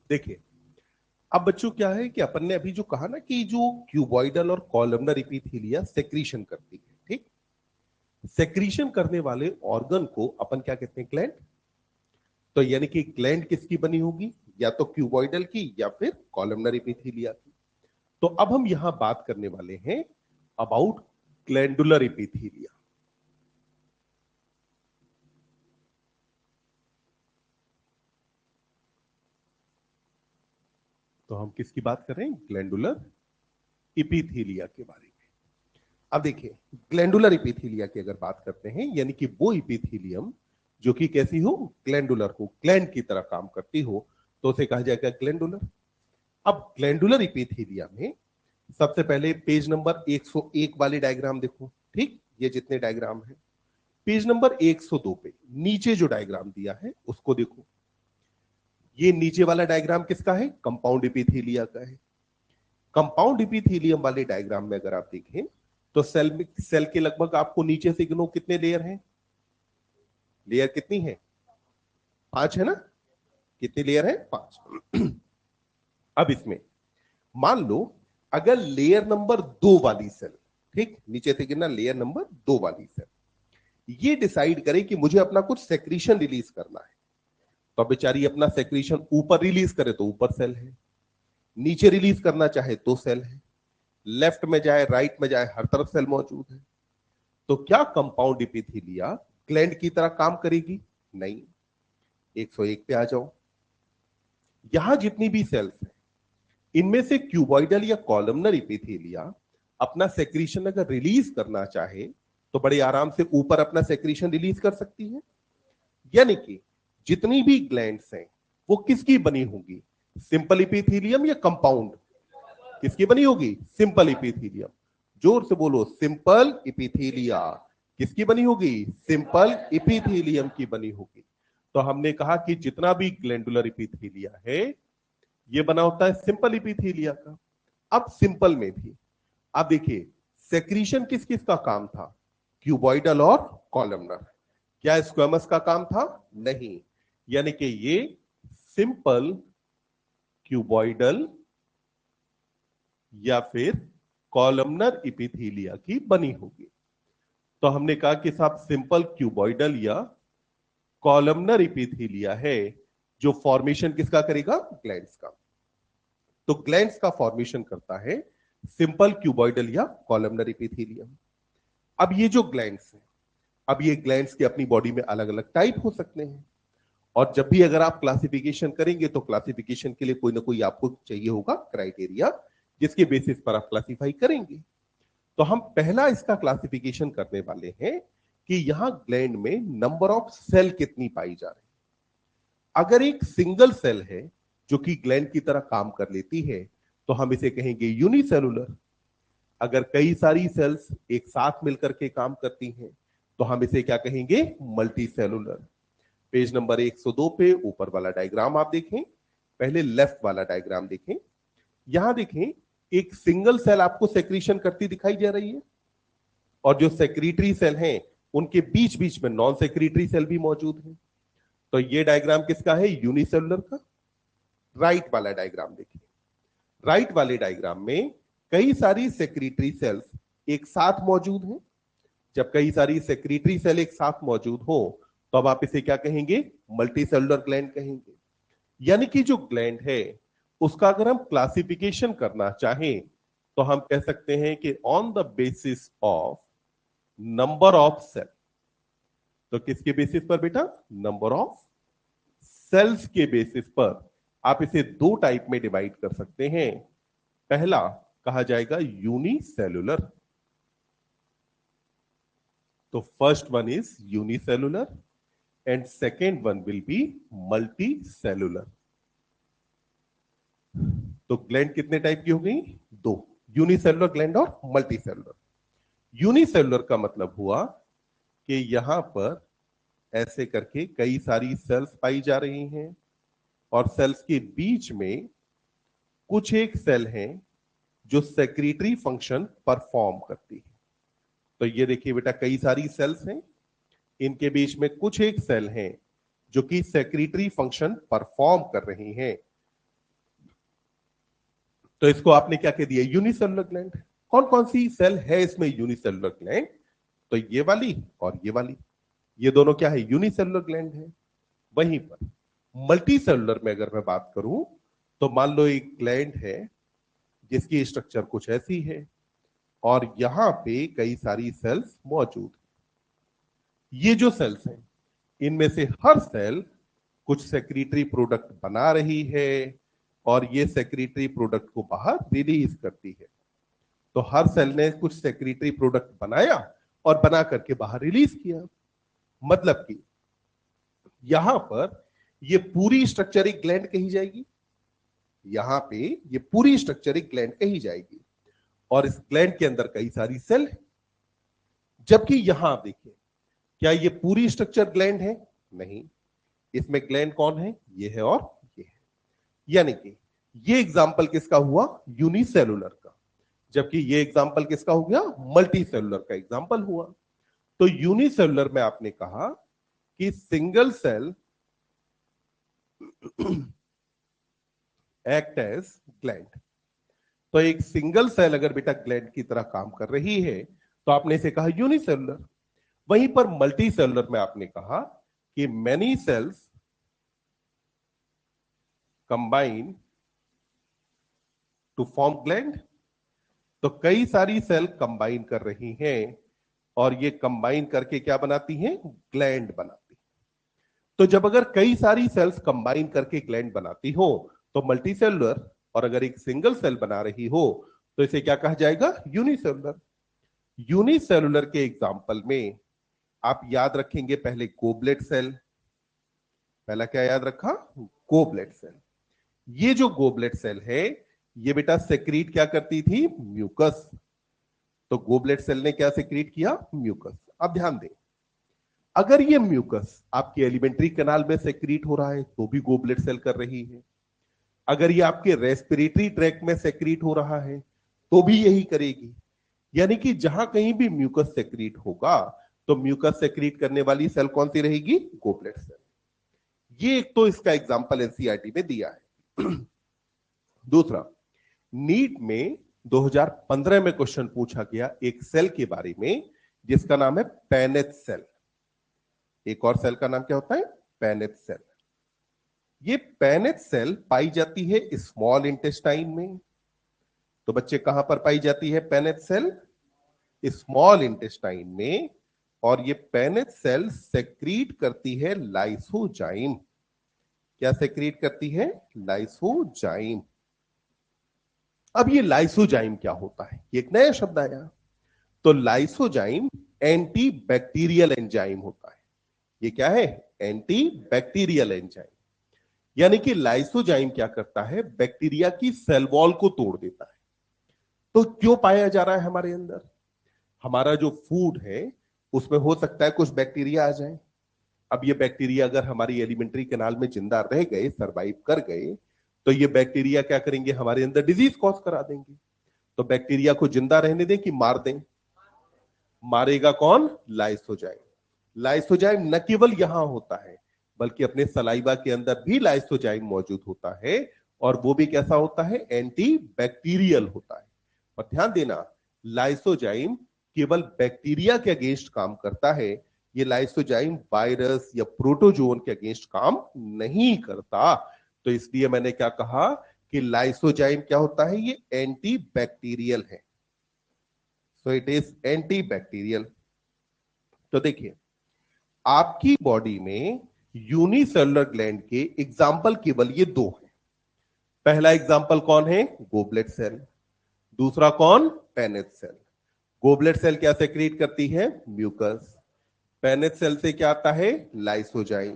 देखिए, अब बच्चों क्या है कि अपन ने अभी जो कहा ना कि जो क्यूबॉइडल और कॉलमनर एपिथेलिया सेक्रीशन करती है, ठीक? सेक्रीशन करने वाले ऑर्गन को अपन क्या कहते हैं? ग्लैंड। तो यानी कि ग्लैंड किसकी बनी होगी? या तो क्यूबॉइडल की या फिर कॉलमनर एपिथेलिया की। तो अब हम यहां बात करने वाले हैं अबाउट ग्लैंडुलर एपिथेलिया। तो हम किसकी बात कर रहे हैं? ग्लैंडुलर एपिथेलिया के बारे में। अब देखिए, ग्लैंडुलर एपिथेलिया की अगर बात करते हैं, यानी कि वो एपिथेलियम जो कि कैसी हो? ग्लैंडुलर हो, ग्लैंड की तरह काम करती हो, तो उसे कहा जाएगा ग्लैंडुलर। अब ग्लैंडुलर एपिथेलिया में सबसे पहले पेज नंबर 101 वाले डायग्राम देखो, ठीक? ये जितने डायग्राम है, पेज नंबर 102 पे नीचे जो डायग्राम दिया है उसको देखो। ये नीचे वाला डायग्राम किसका है? कंपाउंड एपिथेलिया का है। कंपाउंड एपिथेलियम वाले डायग्राम में अगर आप देखें तो सेल में, सेल के लगभग आपको नीचे से गिनो कितने लेयर हैं? लेयर कितनी है? 5 है ना? कितनी लेयर है? 5। अब इसमें मान लो अगर लेयर नंबर 2 वाली सेल, ठीक, नीचे से गिनना, लेयर नंबर 2 वाली सेल ये डिसाइड करे कि मुझे अपना कुछ सेक्रीशन रिलीज करना है, तो बेचारी अपना सेक्रीशन ऊपर रिलीज करे तो ऊपर सेल है, नीचे रिलीज करना चाहे तो सेल है, लेफ्ट में जाए राइट में जाए हर तरफ सेल मौजूद है। तो क्या कंपाउंड एपिथेलिया ग्लैंड की तरह काम करेगी? नहीं, 101 पे आ जाओ। यहां जितनी भी सेल्स हैं इनमें से क्यूबॉइडल या कॉलमनर एपिथेलिया अपना सेक्रीशन अगर रिलीज करना चाहे तो बड़े आराम से ऊपर अपना सेक्रीशन रिलीज कर सकती है। यानी कि जितनी भी ग्लैंड्स हैं वो किसकी बनी होगी, सिंपल एपिथेलियम या कंपाउंड, किसकी बनी होगी, सिंपल एपिथेलियम। जोर से बोलो, सिंपल एपिथेलिया। किसकी बनी होगी, सिंपल एपिथेलियम की बनी होगी। तो हमने कहा कि जितना भी ग्लैंडुलर एपिथेलिया है ये बना होता है सिंपल एपिथेलिया का। अब सिंपल में भी आप देखिए सेक्रीशन किस किस का काम था, क्यूबॉइडल और कॉलमनर। क्या स्क्वेमस का काम था, नहीं। यानी कि ये सिंपल क्यूबॉइडल या फिर कॉलमनर एपिथेलिया की बनी होगी। तो हमने कहा कि साहब सिंपल क्यूबॉइडल या कॉलमनर एपिथेलिया है जो फॉर्मेशन किसका करेगा, ग्लैंड्स का। तो ग्लैंड्स का फॉर्मेशन करता है सिंपल क्यूबॉइडल या कॉलमनर एपिथेलियम। अब ये जो ग्लैंड्स हैं, अब ये ग्लैंड्स के अपनी बॉडी में अलग अलग टाइप हो सकते हैं। और जब भी अगर आप क्लासिफिकेशन करेंगे तो क्लासिफिकेशन के लिए कोई ना कोई आपको चाहिए होगा क्राइटेरिया जिसके बेसिस पर आप क्लासिफाई करेंगे। तो हम पहला इसका क्लासिफिकेशन करने वाले हैं कि यहां ग्लैंड में नंबर ऑफ सेल कितनी पाई जा रही है। अगर एक सिंगल सेल है जो कि ग्लैंड की तरह काम कर लेती है तो हम इसे कहेंगे यूनिसेलुलर। अगर कई सारी सेल्स एक साथ मिलकर के काम करती हैं तो हम इसे क्या कहेंगे, मल्टी सेलुलर। पेज नंबर 102 पे ऊपर वाला डायग्राम आप देखें, पहले लेफ्ट वाला डायग्राम देखें। यहां देखें एक सिंगल सेल आपको सेक्रीशन करती दिखाई दे रही है और जो सेक्रेटरी सेल हैं उनके बीच बीच में नॉन सेक्रेटरी सेल भी मौजूद है। तो ये डायग्राम किसका है, यूनिसेलुलर का। राइट वाला डायग्राम देखिए, राइट वाले डायग्राम में कई सारी सेक्रेटरी सेल्स एक साथ मौजूद हैं। जब कई सारी सेक्रेटरी सेल एक साथ मौजूद हो तो अब आप इसे क्या कहेंगे, मल्टी सेलुलर ग्लैंड कहेंगे। यानी कि जो ग्लैंड है उसका अगर हम क्लासिफिकेशन करना चाहें तो हम कह सकते हैं कि on the basis of number of cell. तो किसके बेसिस पर बेटा, नंबर ऑफ सेल्स के बेसिस पर आप इसे दो टाइप में डिवाइड कर सकते हैं। पहला कहा जाएगा यूनिसेलुलर। तो first one is unicellular and second one will be multi cellular. तो ग्लैंड कितने टाइप की हो गई, दो, यूनिसेलुलर ग्लैंड और मल्टी सेलुलर। यूनिसेलुलर का मतलब हुआ कि यहां पर ऐसे करके कई सारी सेल्स पाई जा रही हैं और सेल्स के बीच में कुछ एक सेल हैं जो सेक्रेटरी फंक्शन परफॉर्म करती है। तो ये देखिए बेटा कई सारी सेल्स हैं, इनके बीच में कुछ एक सेल हैं जो कि सेक्रेटरी फंक्शन परफॉर्म कर रही हैं। तो इसको आपने क्या कह दिया, यूनिसेलुलर ग्लैंड। कौन कौन सी सेल है इसमें यूनिसेलुलर ग्लैंड, तो ये वाली और ये वाली, ये दोनों क्या है, यूनिसेलुलर ग्लैंड है। वहीं पर मल्टी सेलुलर में अगर मैं बात करूं तो मान लो एक ग्लैंड है जिसकी स्ट्रक्चर कुछ ऐसी है और यहां पे कई सारी सेल्स मौजूद। ये जो सेल्स हैं इनमें से हर सेल कुछ सेक्रेटरी प्रोडक्ट बना रही है और ये सेक्रेटरी प्रोडक्ट को बाहर रिलीज करती है। तो हर सेल ने कुछ सेक्रेटरी प्रोडक्ट बनाया और बना करके बाहर रिलीज किया। मतलब कि यहां पर ये पूरी स्ट्रक्चर एक ग्लैंड कही जाएगी, यहां पे ये पूरी स्ट्रक्चर एक ग्लैंड कही जाएगी और इस ग्लैंड के अंदर कई सारी सेल है। जबकि यहां आप देखिए, क्या ये पूरी स्ट्रक्चर ग्लैंड है, नहीं, इसमें ग्लैंड कौन है, ये है और ये है। यानी कि ये एग्जाम्पल किसका हुआ, यूनिसेलुलर का, जबकि ये एग्जाम्पल किसका हो गया, मल्टी सेलुलर का एग्जाम्पल हुआ। तो यूनिसेलुलर में आपने कहा कि single cell act as gland. तो एक सिंगल सेल अगर बेटा ग्लैंड की तरह काम कर रही है तो आपने इसे कहा यूनिसेलुलर। वहीं पर मल्टी सेलुलर में आपने कहा कि many cells combine to form gland. तो कई सारी सेल कंबाइन कर रही हैं और ये कंबाइन करके क्या बनाती हैं, ग्लैंड बनाती हैं। तो जब अगर कई सारी सेल्स कंबाइन करके ग्लैंड बनाती हो तो मल्टी सेलुलर, और अगर एक सिंगल सेल बना रही हो तो इसे क्या कहा जाएगा? यूनिसेलुलर। यूनिसेलुलर के एग्जाम्पल में आप याद रखेंगे पहले गोबलेट सेल। पहला क्या याद रखा? Goblet cell. ये जो गोबलेट सेल है ये बेटा सेक्रीट क्या करती थी? म्यूकस। तो गोबलेट सेल ने क्या सेक्रीट किया? म्यूकस। अब ध्यान दें, अगर ये म्यूकस आपके एलिमेंट्री कैनाल में सेक्रीट हो रहा है तो भी गोबलेट सेल कर रही है, अगर ये आपके रेस्पिरेटरी ट्रैक्ट में सेक्रीट हो रहा है तो भी यही करेगी। यानी कि जहां कहीं भी म्यूकस सेक्रीट होगा तो म्यूकस सेक्रीट करने वाली सेल कौन सी रहेगी? Goblet cell. ये एक तो इसका एग्जांपल एनसीईआरटी में दिया है। दूसरा, नीट में 2015 में क्वेश्चन पूछा गया एक सेल के बारे में जिसका नाम है पैनेट सेल। एक और सेल का नाम क्या होता है? Paneth cell. ये पैनेट सेल पाई जाती है स्मॉल इंटेस्टाइन में। तो बच्चे कहां पर पाई जाती है पैनेट सेल? स्मॉल इंटेस्टाइन में। और ये पैनेट सेल सेक्रीट करती है लाइसोजाइम। क्या सेक्रीट करती है? लाइसोजाइम। अब ये लाइसोजाइम क्या होता है? ये एक नया शब्द आया। तो लाइसोजाइम एंटी बैक्टीरियल एंजाइम होता है। ये क्या है? Anti bacterial enzyme. यानी कि लाइसोजाइम क्या करता है? बैक्टीरिया की सेल वॉल को तोड़ देता है। तो क्यों पाया जा रहा है हमारे अंदर? हमारा जो फूड है उसमें हो सकता है कुछ बैक्टीरिया आ जाए। अब ये बैक्टीरिया अगर हमारी एलिमेंट्री कैनाल में जिंदा रह गए, सरवाइव कर गए, तो ये बैक्टीरिया क्या करेंगे? हमारे अंदर डिजीज कॉज करा देंगे। तो बैक्टीरिया को जिंदा रहने दें कि मार दें? मारेगा कौन? लाइसोजाइम। लाइसोजाइम न केवल यहां होता है बल्कि अपने सलाइवा के अंदर भी लाइसोजाइम मौजूद होता है। और वो भी कैसा होता है? एंटी बैक्टीरियल होता है। और ध्यान देना, लाइसोजाइम केवल बैक्टीरिया के अगेंस्ट काम करता है। ये लाइसोजाइम वायरस या प्रोटोजोन के अगेंस्ट काम नहीं करता। तो इसलिए मैंने क्या कहा कि लाइसोजाइम क्या होता है? ये एंटी बैक्टीरियल है। So it is anti bacterial. तो देखिए, आपकी बॉडी में यूनिसेलुलर ग्लैंड के एग्जाम्पल केवल ये दो हैं। पहला एग्जाम्पल कौन है? Goblet cell. दूसरा कौन? Paneth cell. गोबलेट सेल क्या सेक्रेट करती है? म्यूकस। पैनेट सेल से क्या आता है? लाइसोजाइम।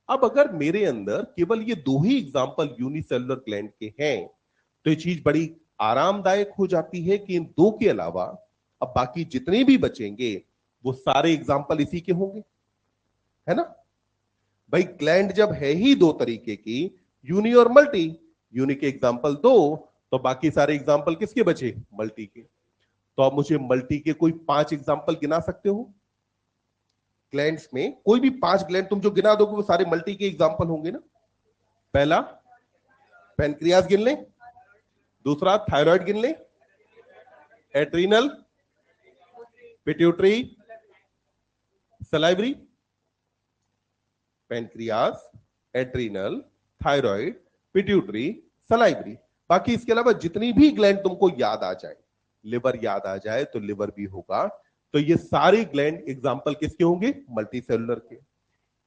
अब अगर मेरे अंदर केवल ये दो ही एग्जाम्पल यूनिसेलुलर ग्लैंड के हैं तो ये चीज बड़ी आरामदायक हो जाती है कि इन दो के अलावा अब बाकी जितने भी बचेंगे वो सारे एग्जाम्पल इसी के होंगे, है ना? भाई ग्लैंड जब है ही दो तरीके की, यूनि और मल्टी, यूनि के एग्जाम्पल दो, तो बाकी सारे एग्जाम्पल किसके बचे? मल्टी के। तो आप मुझे मल्टी के कोई 5 एग्जाम्पल गिना सकते हो? ग्लैंड्स में कोई भी 5 ग्लैंड तुम जो गिना दोगे वो सारे मल्टी के एग्जाम्पल होंगे ना? पहला पेनक्रियास गिन ले, दूसरा थायराइड गिन ले, adrenal, pituitary, salivary. Pancreas, adrenal, thyroid, pituitary, salivary. बाकी इसके अलावा जितनी भी ग्लैंड तुमको याद आ जाए, लिवर याद आ जाए तो लिवर भी होगा। तो ये सारे ग्लैंड एग्जाम्पल किसके होंगे? मल्टी सेलुलर के।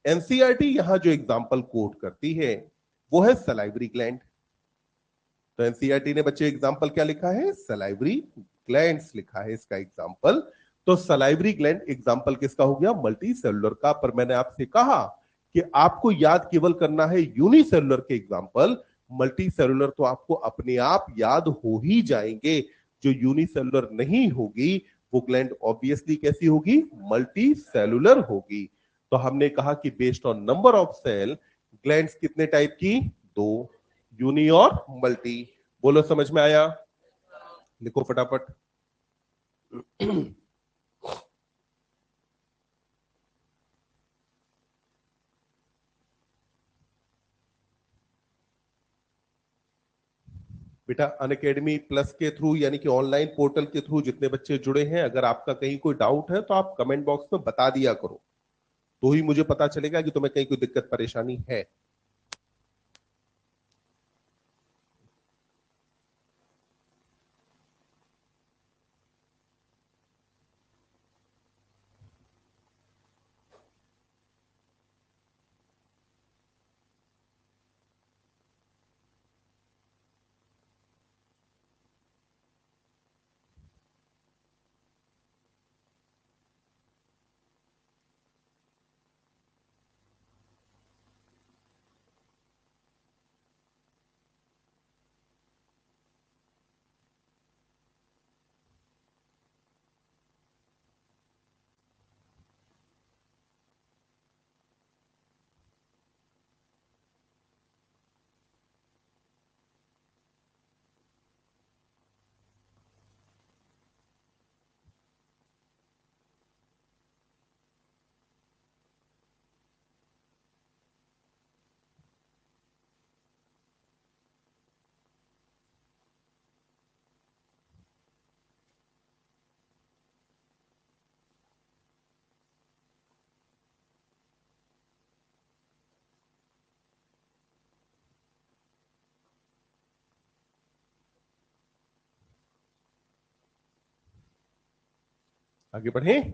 एनसीईआरटी यहां जो एग्जाम्पल कोट करती है वो है सलाइवरी ग्लैंड। तो एनसीईआरटी ने बच्चे एग्जाम्पल क्या लिखा है? सलाइवरी ग्लैंड्स लिखा है इसका एग्जाम्पल। तो सलाइवरी ग्लैंड एग्जाम्पल किसका हो गया? मल्टी सेलुलर का। पर मैंने आपसे कहा कि आपको याद केवल करना है यूनिसेलुलर के एग्जाम्पल। मल्टी सेलुलर तो आपको अपने आप याद हो ही जाएंगे। जो यूनिसेलुलर नहीं होगी वो ग्लैंड ऑब्वियसली कैसी होगी? मल्टी सेलुलर होगी। तो हमने कहा कि based on number of cell glands कितने टाइप की? दो, यूनि और मल्टी। बोलो समझ में आया? लिखो फटाफट। बेटा अनअकैडमी प्लस के थ्रू यानी कि ऑनलाइन पोर्टल के थ्रू जितने बच्चे जुड़े हैं, अगर आपका कहीं कोई डाउट है तो आप कमेंट बॉक्स में बता दिया करो, तो ही मुझे पता चलेगा कि तुम्हें कहीं कोई दिक्कत परेशानी है। आगे बढ़ें।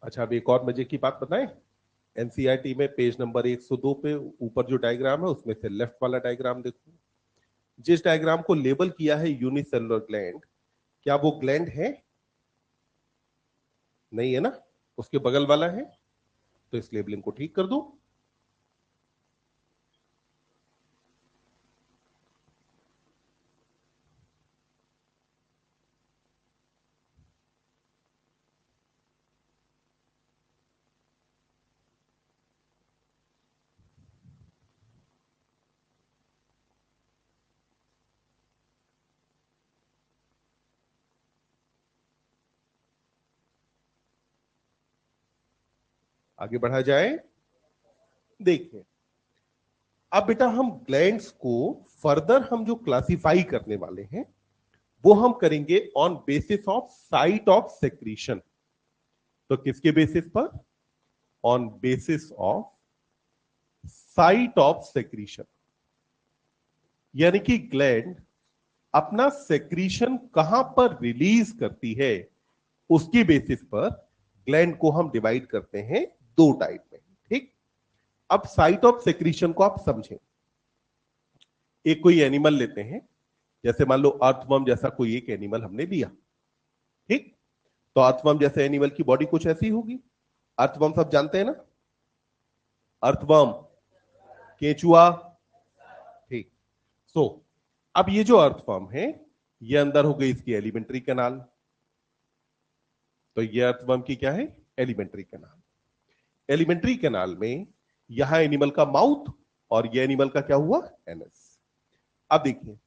अच्छा, अब एक और मजे की बात बताएं। एनसीईआरटी में पेज नंबर 102 पे ऊपर जो डायग्राम है उसमें से लेफ्ट वाला डायग्राम देखो। जिस डायग्राम को लेबल किया है यूनिसेलुलर ग्लैंड, क्या वो ग्लैंड है? नहीं है ना। उसके बगल वाला है, तो इस लेबलिंग को ठीक कर दो। आगे बढ़ा जाए। देखिए, अब बेटा हम ग्लैंड्स को फर्दर हम जो क्लासिफाई करने वाले हैं वो हम करेंगे on basis of site of secretion. तो किसके बेसिस पर? On basis of site of secretion. यानी कि ग्लैंड अपना सेक्रीशन कहां पर रिलीज करती है, उसकी बेसिस पर ग्लैंड को हम डिवाइड करते हैं दो टाइप में। ठीक। अब साइट ऑफ सेक्रीशन को आप समझें। एक कोई एनिमल लेते हैं, जैसे मान लो अर्थवर्म जैसा कोई एक एनिमल हमने लिया। ठीक। तो अर्थवर्म जैसे एनिमल की बॉडी कुछ ऐसी होगी। अर्थवर्म सब जानते हैं ना, अर्थवर्म, केंचुआ। ठीक। सो अब ये जो अर्थवर्म है, ये अंदर हो गई इसकी एलिमेंट्री कैनाल। तो ये अर्थवर्म की क्या है? Alimentary canal. एलिमेंट्री कैनाल में यहां एनिमल का माउथ और ये एनिमल का क्या हुआ? एनस। अब देखिए,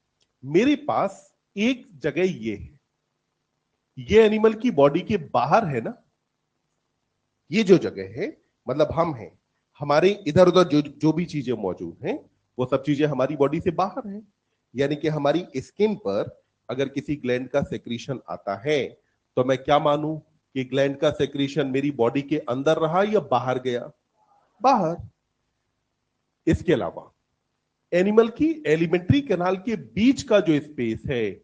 मेरे पास एक जगह ये है, ये एनिमल की बॉडी के बाहर है ना। ये जो जगह है मतलब हम हैं, हमारे इधर उधर जो भी चीजें मौजूद हैं वो सब चीजें हमारी बॉडी से बाहर हैं। यानी कि हमारी स्किन पर अगर किसी ग्लैंड का सेक्रीशन आता है तो मैं क्या मानूं कि ग्लैंड का सेक्रीशन मेरी बॉडी के अंदर रहा या बाहर गया? बाहर। इसके अलावा एनिमल की एलिमेंट्री कैनाल के बीच का जो स्पेस है,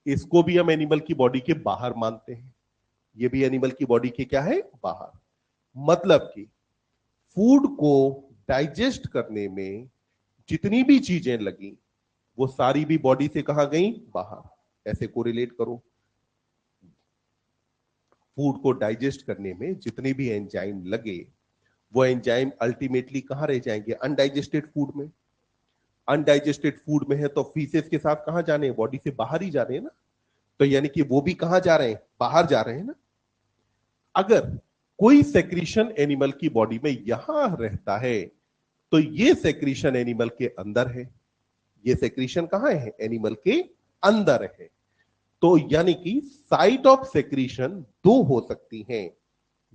इसको भी हम एनिमल की बॉडी के बाहर मानते हैं। ये भी एनिमल की बॉडी के क्या है? बाहर। मतलब कि फूड को डाइजेस्ट करने में जितनी भी चीजें लगी वो सारी भी बॉडी से कहां गई? बाहर। ऐसे कोरिलेट करो। फूड को डाइजेस्ट करने में जितने भी एंजाइम लगे वो एंजाइम अल्टीमेटली कहां रह जाएंगे? अनडाइजेस्टेड फूड में। अनडाइजेस्टेड फूड में है तो फीसेस के साथ कहां जाने हैं? बॉडी से बाहर ही जा रहे हैं ना। तो यानी कि वो भी कहां जा रहे हैं? बाहर जा रहे हैं ना। अगर कोई सेक्रीशन एनिमल की बॉडी में यहां रहता है तो ये सेक्रीशन एनिमल के अंदर है। ये सेक्रीशन कहां है? एनिमल के अंदर है। तो यानी कि साइट ऑफ सेक्रीशन दो हो सकती हैं।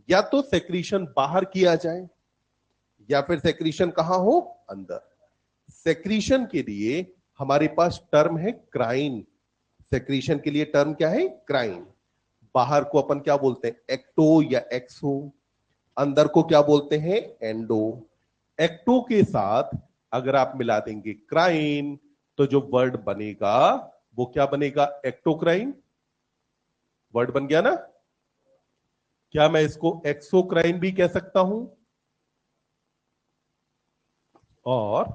या तो सेक्रीशन बाहर किया जाए या फिर सेक्रीशन कहां हो? अंदर। सेक्रीशन के लिए हमारे पास टर्म है क्राइन। सेक्रीशन के लिए टर्म क्या है? क्राइन। बाहर को अपन क्या बोलते हैं? एक्टो या एक्सो। अंदर को क्या बोलते हैं? एंडो। एक्टो के साथ अगर आप मिला देंगे क्राइन तो जो वर्ड बनेगा वो क्या बनेगा? एक्टोक्राइन। वर्ड बन गया ना। क्या मैं इसको एक्सोक्राइन भी कह सकता हूं? और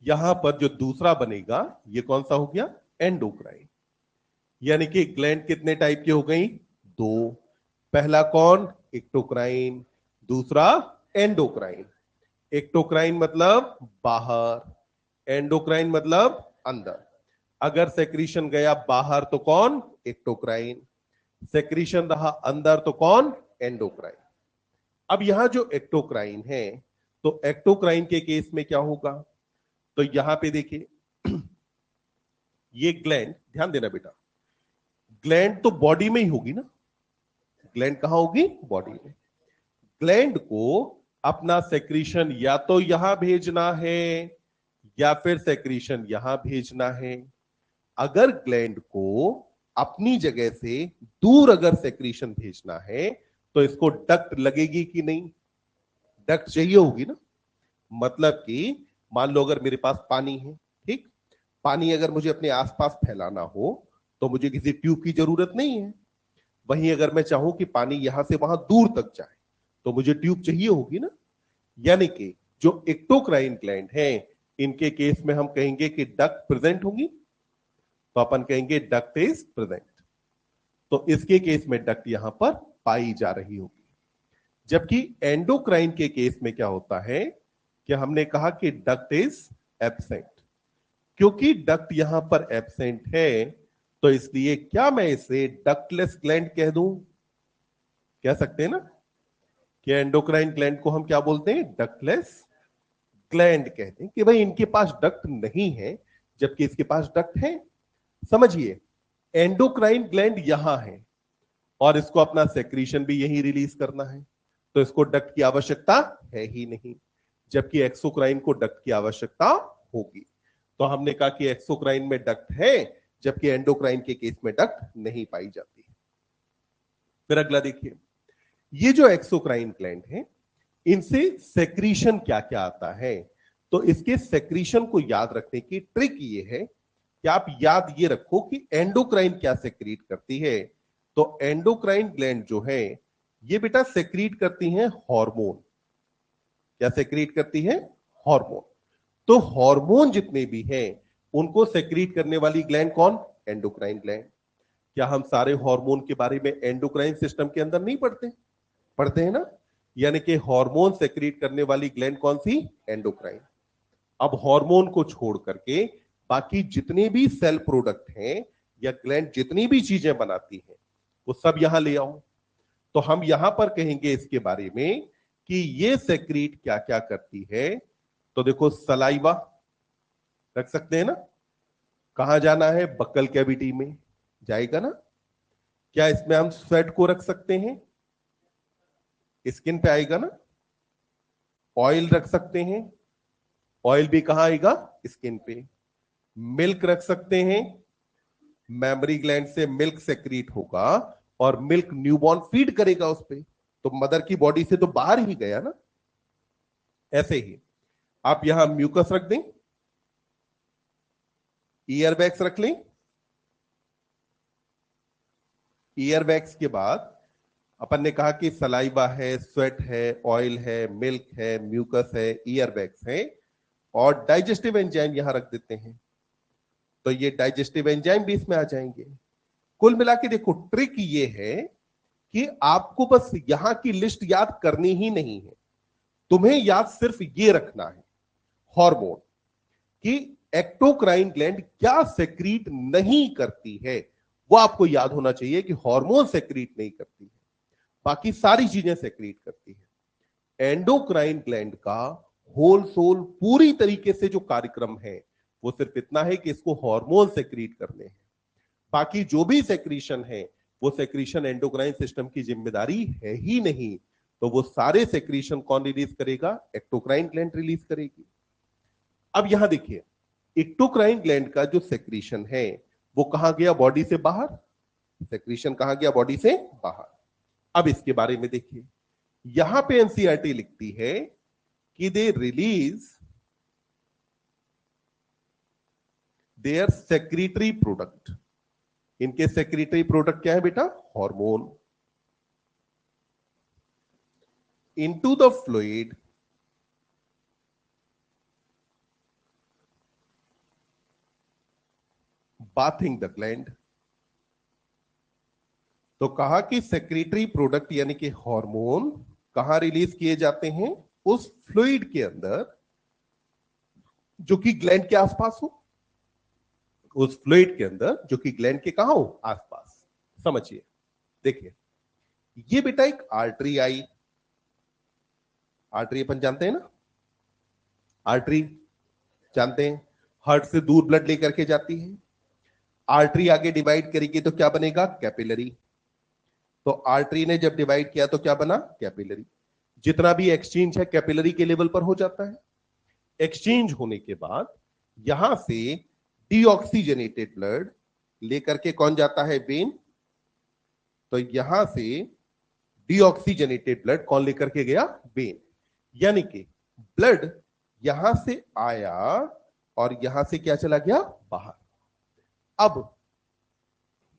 यहां पर जो दूसरा बनेगा ये कौन सा हो गया? एंडोक्राइन। यानी कि ग्लैंड कितने टाइप की हो गई? दो। पहला कौन? एक्टोक्राइन। दूसरा एंडोक्राइन। एक्टोक्राइन मतलब बाहर, एंडोक्राइन मतलब अंदर। अगर सेक्रीशन गया बाहर तो कौन? एक्टोक्राइन। सेक्रीशन रहा अंदर तो कौन? एंडोक्राइन। अब यहां जो एक्टोक्राइन है, तो एक्टोक्राइन के केस में क्या होगा? तो यहां पे देखिए, ये ग्लैंड, ध्यान देना बेटा, ग्लैंड तो बॉडी में ही होगी ना। ग्लैंड कहां होगी? बॉडी में। ग्लैंड को अपना सेक्रीशन या तो यहां भेजना है या फिर सेक्रीशन यहां भेजना है। अगर ग्लैंड को अपनी जगह से दूर अगर सेक्रीशन भेजना है तो इसको डक्ट लगेगी कि नहीं? डक्ट चाहिए होगी ना। मतलब कि मान लो अगर मेरे पास पानी है, ठीक, पानी अगर मुझे अपने आसपास फैलाना हो तो मुझे किसी ट्यूब की जरूरत नहीं है। वहीं अगर मैं चाहूं कि पानी यहां से वहां दूर तक जाए तो मुझे ट्यूब चाहिए होगी ना। यानी कि जो एक्टोक्राइन ग्लैंड है, इनके केस में हम कहेंगे कि डक्ट प्रेजेंट होंगी, तो अपन कहेंगे डक्ट इज प्रेजेंट। तो इसके केस में डक्ट यहां पर पाई जा रही होगी। जबकि एंडोक्राइन के केस में क्या होता है कि हमने कहा कि डक्ट इज एब्सेंट। क्योंकि डक्ट यहां पर एब्सेंट है तो इसलिए क्या मैं इसे डक्टलेस ग्लैंड कह दूं? कह सकते हैं ना कि एंडोक्राइन ग्लैंड को हम क्या बोलते हैं? डक्टलेस ग्लैंड कहते हैं कि भाई इनके पास डक्ट नहीं है, जबकि इसके पास डक्ट है। समझिए, एंडोक्राइन ग्लैंड यहां है और इसको अपना सेक्रीशन भी यही रिलीज करना है, तो इसको डक्ट की आवश्यकता है ही नहीं। जबकि एक्सोक्राइन को डक्ट की आवश्यकता होगी। तो हमने कहा कि एक्सोक्राइन में डक्ट है, जबकि एंडोक्राइन के केस में डक्ट नहीं पाई जाती। फिर अगला देखिए, ये जो एक्सोक्राइन ग्लैंड है, इनसे सेक्रीशन क्या क्या आता है? तो इसके सेक्रीशन को याद रखने की ट्रिक ये है कि आप याद ये रखो कि एंडोक्राइन क्या सेक्रीट करती है। तो एंडोक्राइन ग्लैंड जो है, ये बेटा सेक्रीट करती हैं हार्मोन। क्या सेक्रीट करती है? हार्मोन। तो हार्मोन जितने भी हैं उनको सेक्रीट करने वाली ग्लैंड कौन? Endocrine gland. क्या हम सारे हार्मोन के बारे में एंडोक्राइन सिस्टम के अंदर नहीं पढ़ते? पढ़ते हैं ना। यानी कि हार्मोन सेक्रीट करने वाली ग्लैंड कौन सी? एंडोक्राइन। अब हार्मोन को छोड़ करके बाकी जितने भी सेल प्रोडक्ट हैं या ग्लैंड जितनी भी चीजें बनाती हैं वो सब यहां ले आओ। तो हम यहां पर कहेंगे इसके बारे में कि ये सेक्रीट क्या क्या करती है। तो देखो, सलाइवा रख सकते हैं ना। कहां जाना है? बक्कल कैविटी में जाएगा ना। क्या इसमें हम स्वेट को रख सकते हैं? स्किन पे आएगा ना। ऑयल रख सकते हैं, ऑयल भी कहां आएगा? स्किन पे। मिल्क रख सकते हैं, मेमरी ग्लैंड से मिल्क सेक्रीट होगा और मिल्क न्यूबॉर्न फीड करेगा उस पे, तो मदर की बॉडी से तो बाहर ही गया ना। ऐसे ही आप यहां म्यूकस रख दें, ईयरबैग्स रख लें। ईयरबैग्स के बाद अपन ने कहा कि सलाइवा है, स्वेट है, ऑयल है, मिल्क है, म्यूकस है, ईयरबैग्स है और डाइजेस्टिव एंजाइम यहां रख देते हैं। तो ये डाइजेस्टिव एंजाइम भी इसमें आ जाएंगे। कुल मिला के देखो, ट्रिक ये है कि आपको बस यहां की लिस्ट याद करनी ही नहीं है, तुम्हें याद सिर्फ ये रखना है हार्मोन कि एक्टोक्राइन ग्लैंड क्या सेक्रीट नहीं करती है। वो आपको याद होना चाहिए कि हार्मोन सेक्रीट नहीं करती है, बाकी सारी चीजें सेक्रीट करती है। एंडोक्राइन ग्लैंड का होल सोल पूरी तरीके से जो कार्यक्रम है वो सिर्फ इतना है कि इसको हार्मोन सेक्रीट करने हैं। बाकी जो भी सेक्रीशन है वो सेक्रीशन एंडोक्राइन सिस्टम की जिम्मेदारी है ही नहीं। तो वो सारे सेक्रीशन कौन रिलीज करेगा? एक्टोक्राइन ग्लैंड रिलीज करेगी। अब यहां देखिए, एक्टोक्राइन ग्लैंड का जो सेक्रीशन है वो कहां गया? बॉडी से बाहर। सेक्रीशन कहां गया? बॉडी से बाहर। अब इसके बारे में देखिए, यहां पे एनसीईआरटी लिखती है कि they release there secretary product. इनके सेक्रेटरी प्रोडक्ट क्या है बेटा? Hormone. Into the fluid bathing the gland. तो कहा कि सेक्रेटरी प्रोडक्ट यानी कि हार्मोन कहां रिलीज किए जाते हैं? उस फ्लूइड के अंदर जो कि ग्लैंड के आसपास हो। उस फ्लूइड के अंदर जो कि ग्लैंड के कहां हो? आसपास। समझिए, देखिए, ये बेटा एक आर्टरी आई। आर्टरी अपन जानते हैं ना। आर्टरी जानते हैं, हार्ट से दूर ब्लड लेकर के जाती है। आर्टरी आगे डिवाइड करेगी तो क्या बनेगा? कैपिलरी। तो आर्टरी ने जब डिवाइड किया तो क्या बना? कैपिलरी। जितना भी एक्सचेंज है कैपिलरी के लेवल पर हो जाता है। एक्सचेंज होने के बाद यहां से डीऑक्सीजनेटेड ब्लड लेकर के कौन जाता है? वेन। तो यहां से डीऑक्सीजनेटेड ब्लड कौन लेकर के गया? वेन। यानी कि ब्लड यहां से आया और यहां से क्या चला गया? बाहर। अब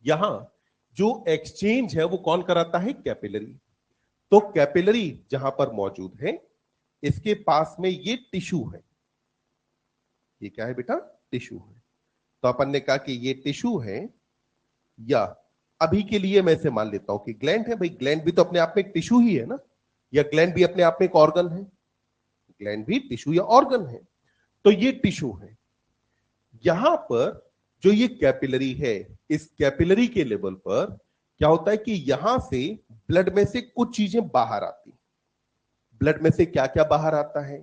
यहां जो एक्सचेंज है वो कौन कराता है? कैपिलरी। तो कैपिलरी जहां पर मौजूद है, इसके पास में ये टिश्यू है। ये क्या है बेटा? टिश्यू है। तो अपन ने कहा कि ये टिश्यू है, या अभी के लिए मैं इसे मान लेता हूं कि ग्लैंड है। भाई ग्लैंड भी तो अपने आप में एक टिश्यू ही है ना, या ग्लैंड भी अपने आप में एक ऑर्गन है? ग्लैंड भी टिश्यू या ऑर्गन है। तो ये टिश्यू है। यहां पर जो ये कैपिलरी है, इस कैपिलरी के लेवल पर क्या होता है कि यहां से ब्लड में से कुछ चीजें बाहर आती। ब्लड में से क्या क्या बाहर आता है?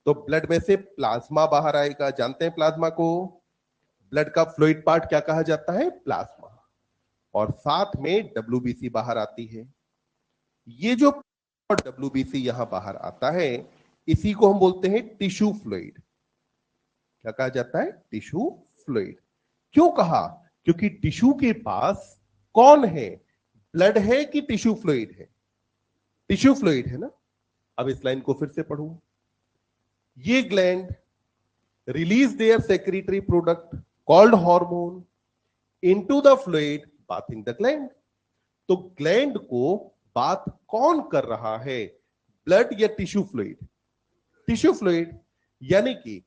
तो ब्लड में से प्लाज्मा बाहर आएगा। जानते हैं प्लाज्मा को? ब्लड का फ्लूइड पार्ट क्या कहा जाता है? प्लाज्मा। और साथ में डब्ल्यूबीसी बाहर आती है। ये जो डब्ल्यूबीसी यहां बाहर आता है, इसी को हम बोलते हैं टिश्यू फ्लूइड। क्या कहा जाता है? Tissue fluid. क्यों कहा? क्योंकि टिश्यू के पास कौन है? ब्लड है कि टिश्यू फ्लूइड है? टिश्यू फ्लूइड है ना। अब इस लाइन को फिर से पढ़ू। ये gland release there secretary product called hormone into the fluid bathing the gland. तो ग्लैंड को बात कौन कर रहा है? ब्लड या टिश्यू फ्लूइड? Tissue fluid. यानी कि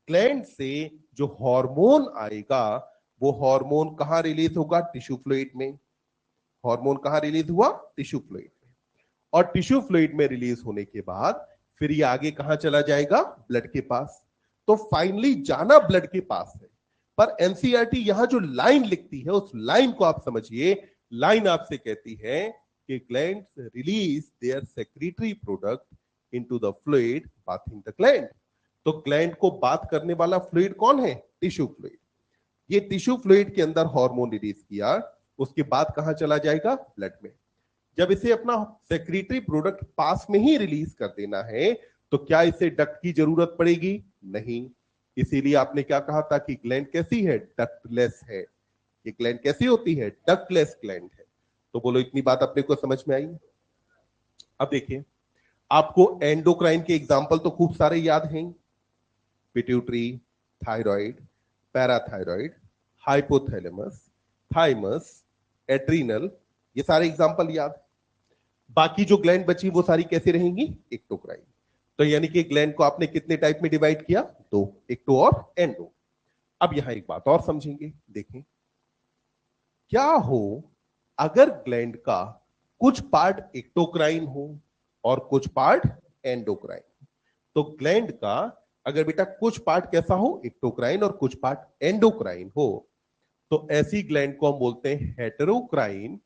ग्लैंड से जो हार्मोन आएगा, वो हार्मोन कहां रिलीज होगा? टिश्यू फ्लूइड में। हार्मोन कहां रिलीज हुआ? टिश्यू फ्लूइड में। और टिश्यू फ्लूइड में रिलीज होने के बाद फिर ये आगे कहां चला जाएगा? ब्लड के पास। तो फाइनली जाना ब्लड के पास है। पर एनसीईआरटी यहां जो लाइन लिखती है, उस लाइन को आप समझिए। लाइन आपसे कहती है कि glands release there secretary product into the fluid bathing the gland. तो ग्लैंड को बात करने वाला फ्लूइड कौन है? Tissue fluid. ये टिश्यू फ्लूइड के अंदर हार्मोन रिलीज किया, उसके बाद कहां चला जाएगा? ब्लड में। जब इसे अपना सेक्रेटरी प्रोडक्ट पास में ही रिलीज कर देना है, तो क्या इसे डक्ट की जरूरत पड़ेगी? नहीं। इसीलिए आपने क्या कहा था कि ग्लैंड कैसी है? डक्टलेस है। ये ग्लैंड कैसी होती है? डक्टलेस ग्लैंड है। तो बोलो इतनी बात अपने को समझ में आई? अब देखिए, आपको एंडोक्राइन के एग्जाम्पल तो खूब सारे याद हैं। Pituitary, thyroid, parathyroid, hypothalamus, thymus, adrenal, ये सारे एग्जाम्पल याद। बाकी जो ग्लैंड बची वो सारी कैसे रहेंगी? एक्टोक्राइन। तो यानी कि ग्लैंड को आपने कितने टाइप में डिवाइड किया? दो, एक्टो और एंडो। अब यहां एक बात और समझेंगे। देखें, क्या हो अगर ग्लैंड का कुछ पार्ट एक्टोक्राइन हो और कुछ पार्ट एंडोक्राइन। तो ग्लैंड का अगर बेटा कुछ पार्ट कैसा हो? एक्टोक्राइन, और कुछ पार्ट एंडोक्राइन हो, तो ऐसी ग्लैंड को हम बोलते हैं हेटेरोक्राइन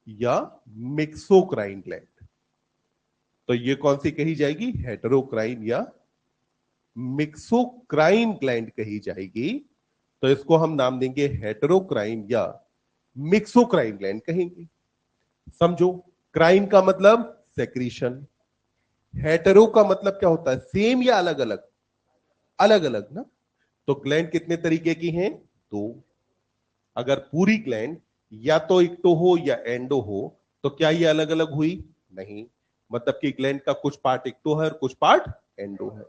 या मिक्सोक्राइन ग्लैंड। तो ये कौन सी कही जाएगी? हेटेरोक्राइन या मिक्सोक्राइन ग्लैंड कही जाएगी। तो इसको हम नाम देंगे हेटेरोक्राइन या मिक्सोक्राइन ग्लैंड कहेंगे। समझो, क्राइन का मतलब सेक्रीशन, हेटेरो का मतलब क्या होता है? सेम या अलग अलग? अलग अलग ना। तो ग्लैंड कितने तरीके की हैं? दो। अगर पूरी ग्लैंड या तो इक्टो हो या एंडो हो, तो क्या ये अलग अलग हुई? नहीं। मतलब कि ग्लैंड का कुछ पार्ट इक्टो है और कुछ पार्ट एंडो है।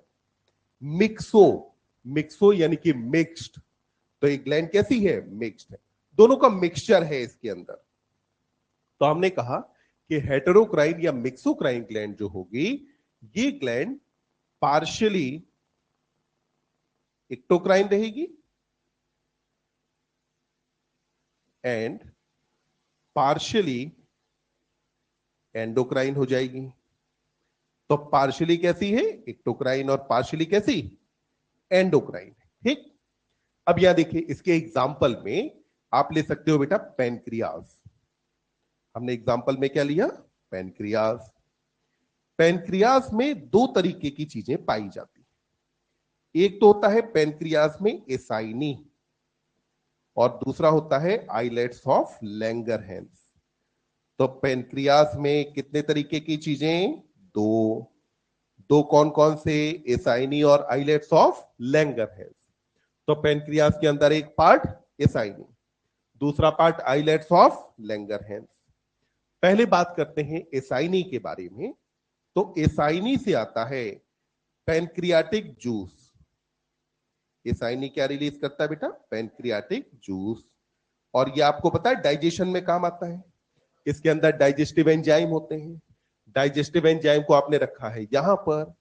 मिक्सो, मिक्सो यानी कि मिक्स्ड। तो ये ग्लैंड कैसी है? मिक्स्ड है। दोनों का मिक्सचर है इसके अंदर। तो हमने कहा कि हेटेरोक्राइन या मिक्सोक्राइन ग्लैंड जो होगी, ये ग्लैंड पार्शियली एक्टोक्राइन रहेगी एंड पार्शियली एंडोक्राइन हो जाएगी। तो पार्शियली कैसी है? एक्टोक्राइन, और पार्शियली कैसी? एंडोक्राइन। ठीक। अब यहां देखिए, इसके एग्जाम्पल में आप ले सकते हो बेटा पैनक्रियाज। हमने एग्जाम्पल में क्या लिया? पैनक्रियाज। पैनक्रियाज में दो तरीके की चीजें पाई जाती हैं। एक तो होता है पैनक्रियाज में एसाइनी, और दूसरा होता है आइलेट्स ऑफ लैंगरहैंस। तो पैनक्रियाज में कितने तरीके की चीजें? दो। दो कौन कौन से? एसाइनी और आइलेट्स ऑफ लैंगरहैंस। तो पेनक्रियास के अंदर एक पार्ट एसाइनी, दूसरा पार्ट आइलेट्स ऑफ लैंगरहैंस। पहले बात करते हैं एसाइनी के बारे में। तो एसाइनी से आता है पैनक्रियाटिक जूस। एसाइनी क्या रिलीज करता है बेटा? Pancreatic juice. और ये आपको पता है डाइजेशन में काम आता है। इसके अंदर डाइजेस्टिव एंजाइम होते हैं। डाइजेस्टिव एंजाइम को आपने रखा है यहां पर,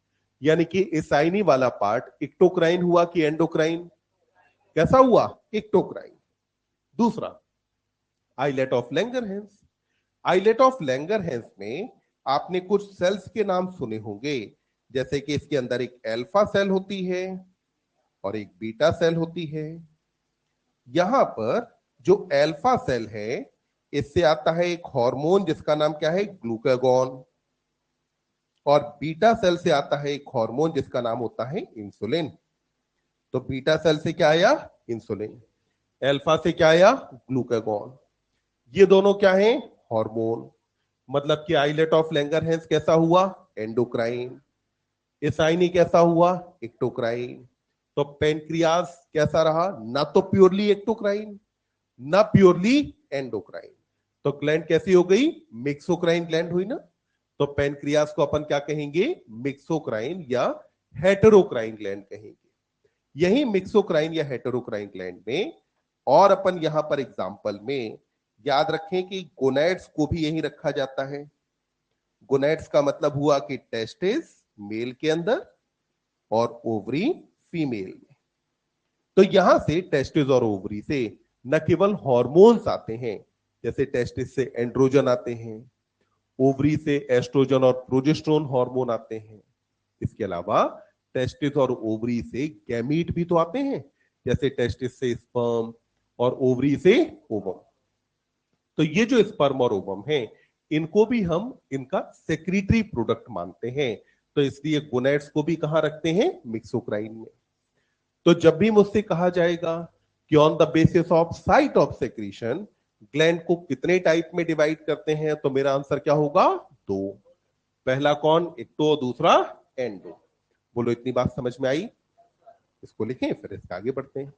यानी कि एसाइनी वाला पार्ट इक्टोक्राइन हुआ कि एंडोक्राइन? कैसा हुआ? इक्टोक्राइन। दूसरा islet of Langerhans. Islet of Langerhans में आपने कुछ सेल्स के नाम सुने होंगे, जैसे कि इसके अंदर एक अल्फा सेल होती है और एक बीटा सेल होती है। यहां पर जो अल्फा सेल है, इससे आता है एक हार्मोन जिसका नाम क्या है? ग्लूकागॉन। और बीटा सेल से आता है एक हार्मोन जिसका नाम होता है इंसुलिन। तो बीटा सेल से क्या आया? इंसुलिन। अल्फा से क्या आया? ग्लूकागॉन। ये दोनों क्या है? हार्मोन। मतलब कि आइलेट ऑफ लैंगरहैंस कैसा हुआ? एंडोक्राइन। एसाइनी कैसा हुआ? एक्टोक्राइन। तो पेनक्रियास कैसा रहा? ना तो प्योरली एक्टोक्राइन ना प्योरली एंडोक्राइन। तो ग्लैंड कैसी हो गई? मिक्सोक्राइन ग्लैंड हुई ना। तो पेनक्रियास को अपन क्या कहेंगे? मिक्सोक्राइन या हेटेरोक्राइन ग्लैंड कहेंगे। यही मिक्सोक्राइन या हेटेरोक्राइन ग्लैंड में, और अपन यहां पर एग्जांपल में याद रखें कि गोनैड्स को भी यही रखा जाता है। गोनैड्स का मतलब हुआ कि टेस्टिस मेल के अंदर और ओवरी फीमेल में। तो यहां से टेस्टिस और ओवरी से न केवल हॉर्मोन्स आते हैं, जैसे टेस्टिस से एंड्रोजन आते हैं, ओवरी से एस्ट्रोजन और प्रोजेस्टेरोन हार्मोन आते हैं। इसके अलावा टेस्टिस और ओवरी से गैमीट भी तो आते हैं, जैसे टेस्टिस से स्पर्म और ओवरी से ओवम। तो ये जो स्पर्म और ओवम है, इनको भी हम इनका सेक्रेटरी प्रोडक्ट मानते हैं। तो इसलिए गोनैड्स को भी कहां रखते हैं? मिक्सोक्राइन में। तो जब भी मुझसे कहा जाएगा कि on the basis of site of secretion gland को कितने टाइप में डिवाइड करते हैं, तो मेरा आंसर क्या होगा? दो। पहला कौन? एक्टो, दूसरा एंडो। बोलो इतनी बात समझ में आई? इसको लिखें फिर इसके आगे बढ़ते हैं।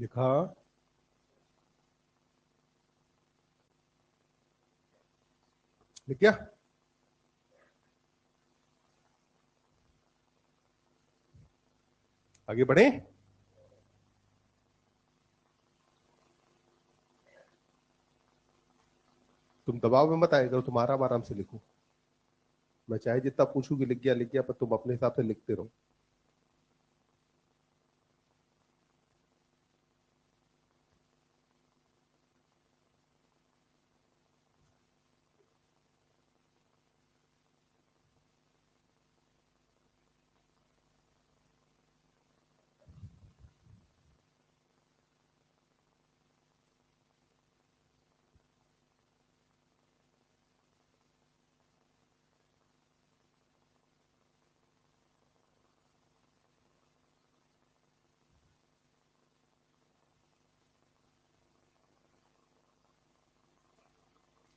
लिखा, लिख क्या? आगे बढ़े। तुम दबाव में मत आया करो, तुम आराम आराम से लिखो। मैं चाहे जितना पूछूं कि लिख गया, पर तुम अपने हिसाब से लिखते रहो।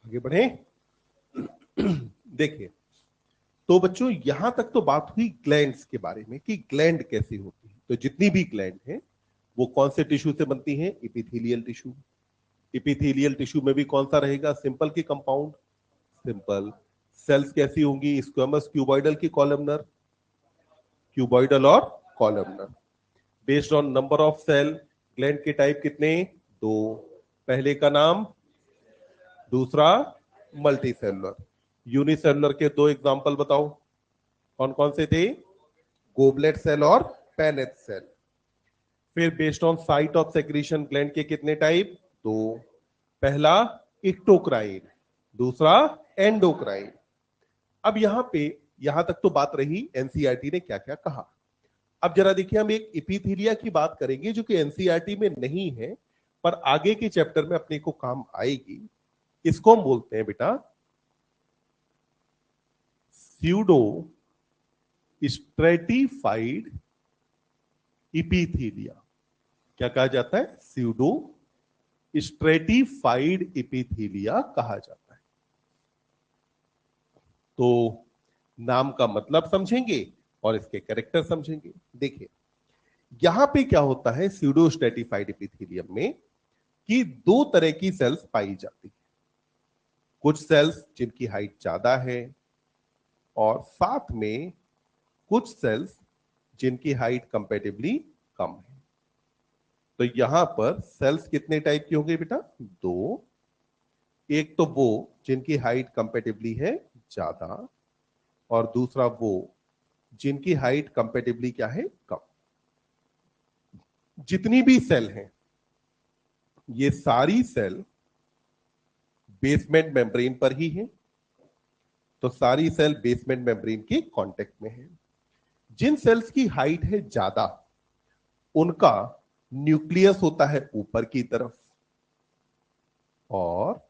आगे बढ़े। देखिए, तो बच्चों यहां तक तो बात हुई ग्लैंड्स के बारे में कि ग्लैंड कैसी होती है। तो जितनी भी ग्लैंड है वो कौन से टिश्यू से बनती है? Epithelial tissue. इपिथेलियल टिश्यू में भी कौन सा रहेगा? सिंपल की कंपाउंड? सिंपल। सेल्स कैसी होंगी? स्क्वेमस, क्यूबॉइडल की कॉलमनर? क्यूबॉइडल और columnar. Based on number of cell, gland के टाइप कितने? दो। पहले का नाम, दूसरा मल्टी सेलुलर। यूनिसेलुलर के दो एग्जांपल बताओ, कौन कौन से थे? गोबलेट सेल और पेनेट सेल। फिर based on site of secretion, gland के कितने टाइप? दो। पहला इक्टोक्राइन, दूसरा एंडोक्राइन। अब यहां तक तो बात रही एनसीईआरटी ने क्या क्या कहा। अब जरा देखिए, हम एक इपिथीलिया की बात करेंगे जो कि एनसीईआरटी में नहीं है, पर आगे के चैप्टर में अपने को काम आएगी। इसको हम बोलते हैं बेटा स्यूडो स्ट्रेटिफाइड इपिथीलिया। क्या कहा जाता है? स्यूडो स्ट्रेटिफाइड इपिथीलिया कहा जाता है। तो नाम का मतलब समझेंगे और इसके कैरेक्टर समझेंगे। देखिए, यहां पे क्या होता है स्यूडो स्ट्रेटिफाइड इपिथीलियम में कि दो तरह की सेल्स पाई जाती है। कुछ सेल्स जिनकी हाइट ज्यादा है और साथ में कुछ सेल्स जिनकी हाइट कंपैरेटिवली कम है। तो यहां पर सेल्स कितने टाइप की होंगे बेटा? दो। एक तो वो जिनकी हाइट कंपैरेटिवली है ज्यादा, और दूसरा वो जिनकी हाइट कंपैरेटिवली क्या है? कम। जितनी भी सेल हैं ये सारी सेल बेसमेंट मेम्ब्रेन पर ही है। तो सारी सेल बेसमेंट मेम्ब्रेन के कांटेक्ट में है। जिन सेल्स की हाइट है ज्यादा उनका न्यूक्लियस होता है ऊपर की तरफ, और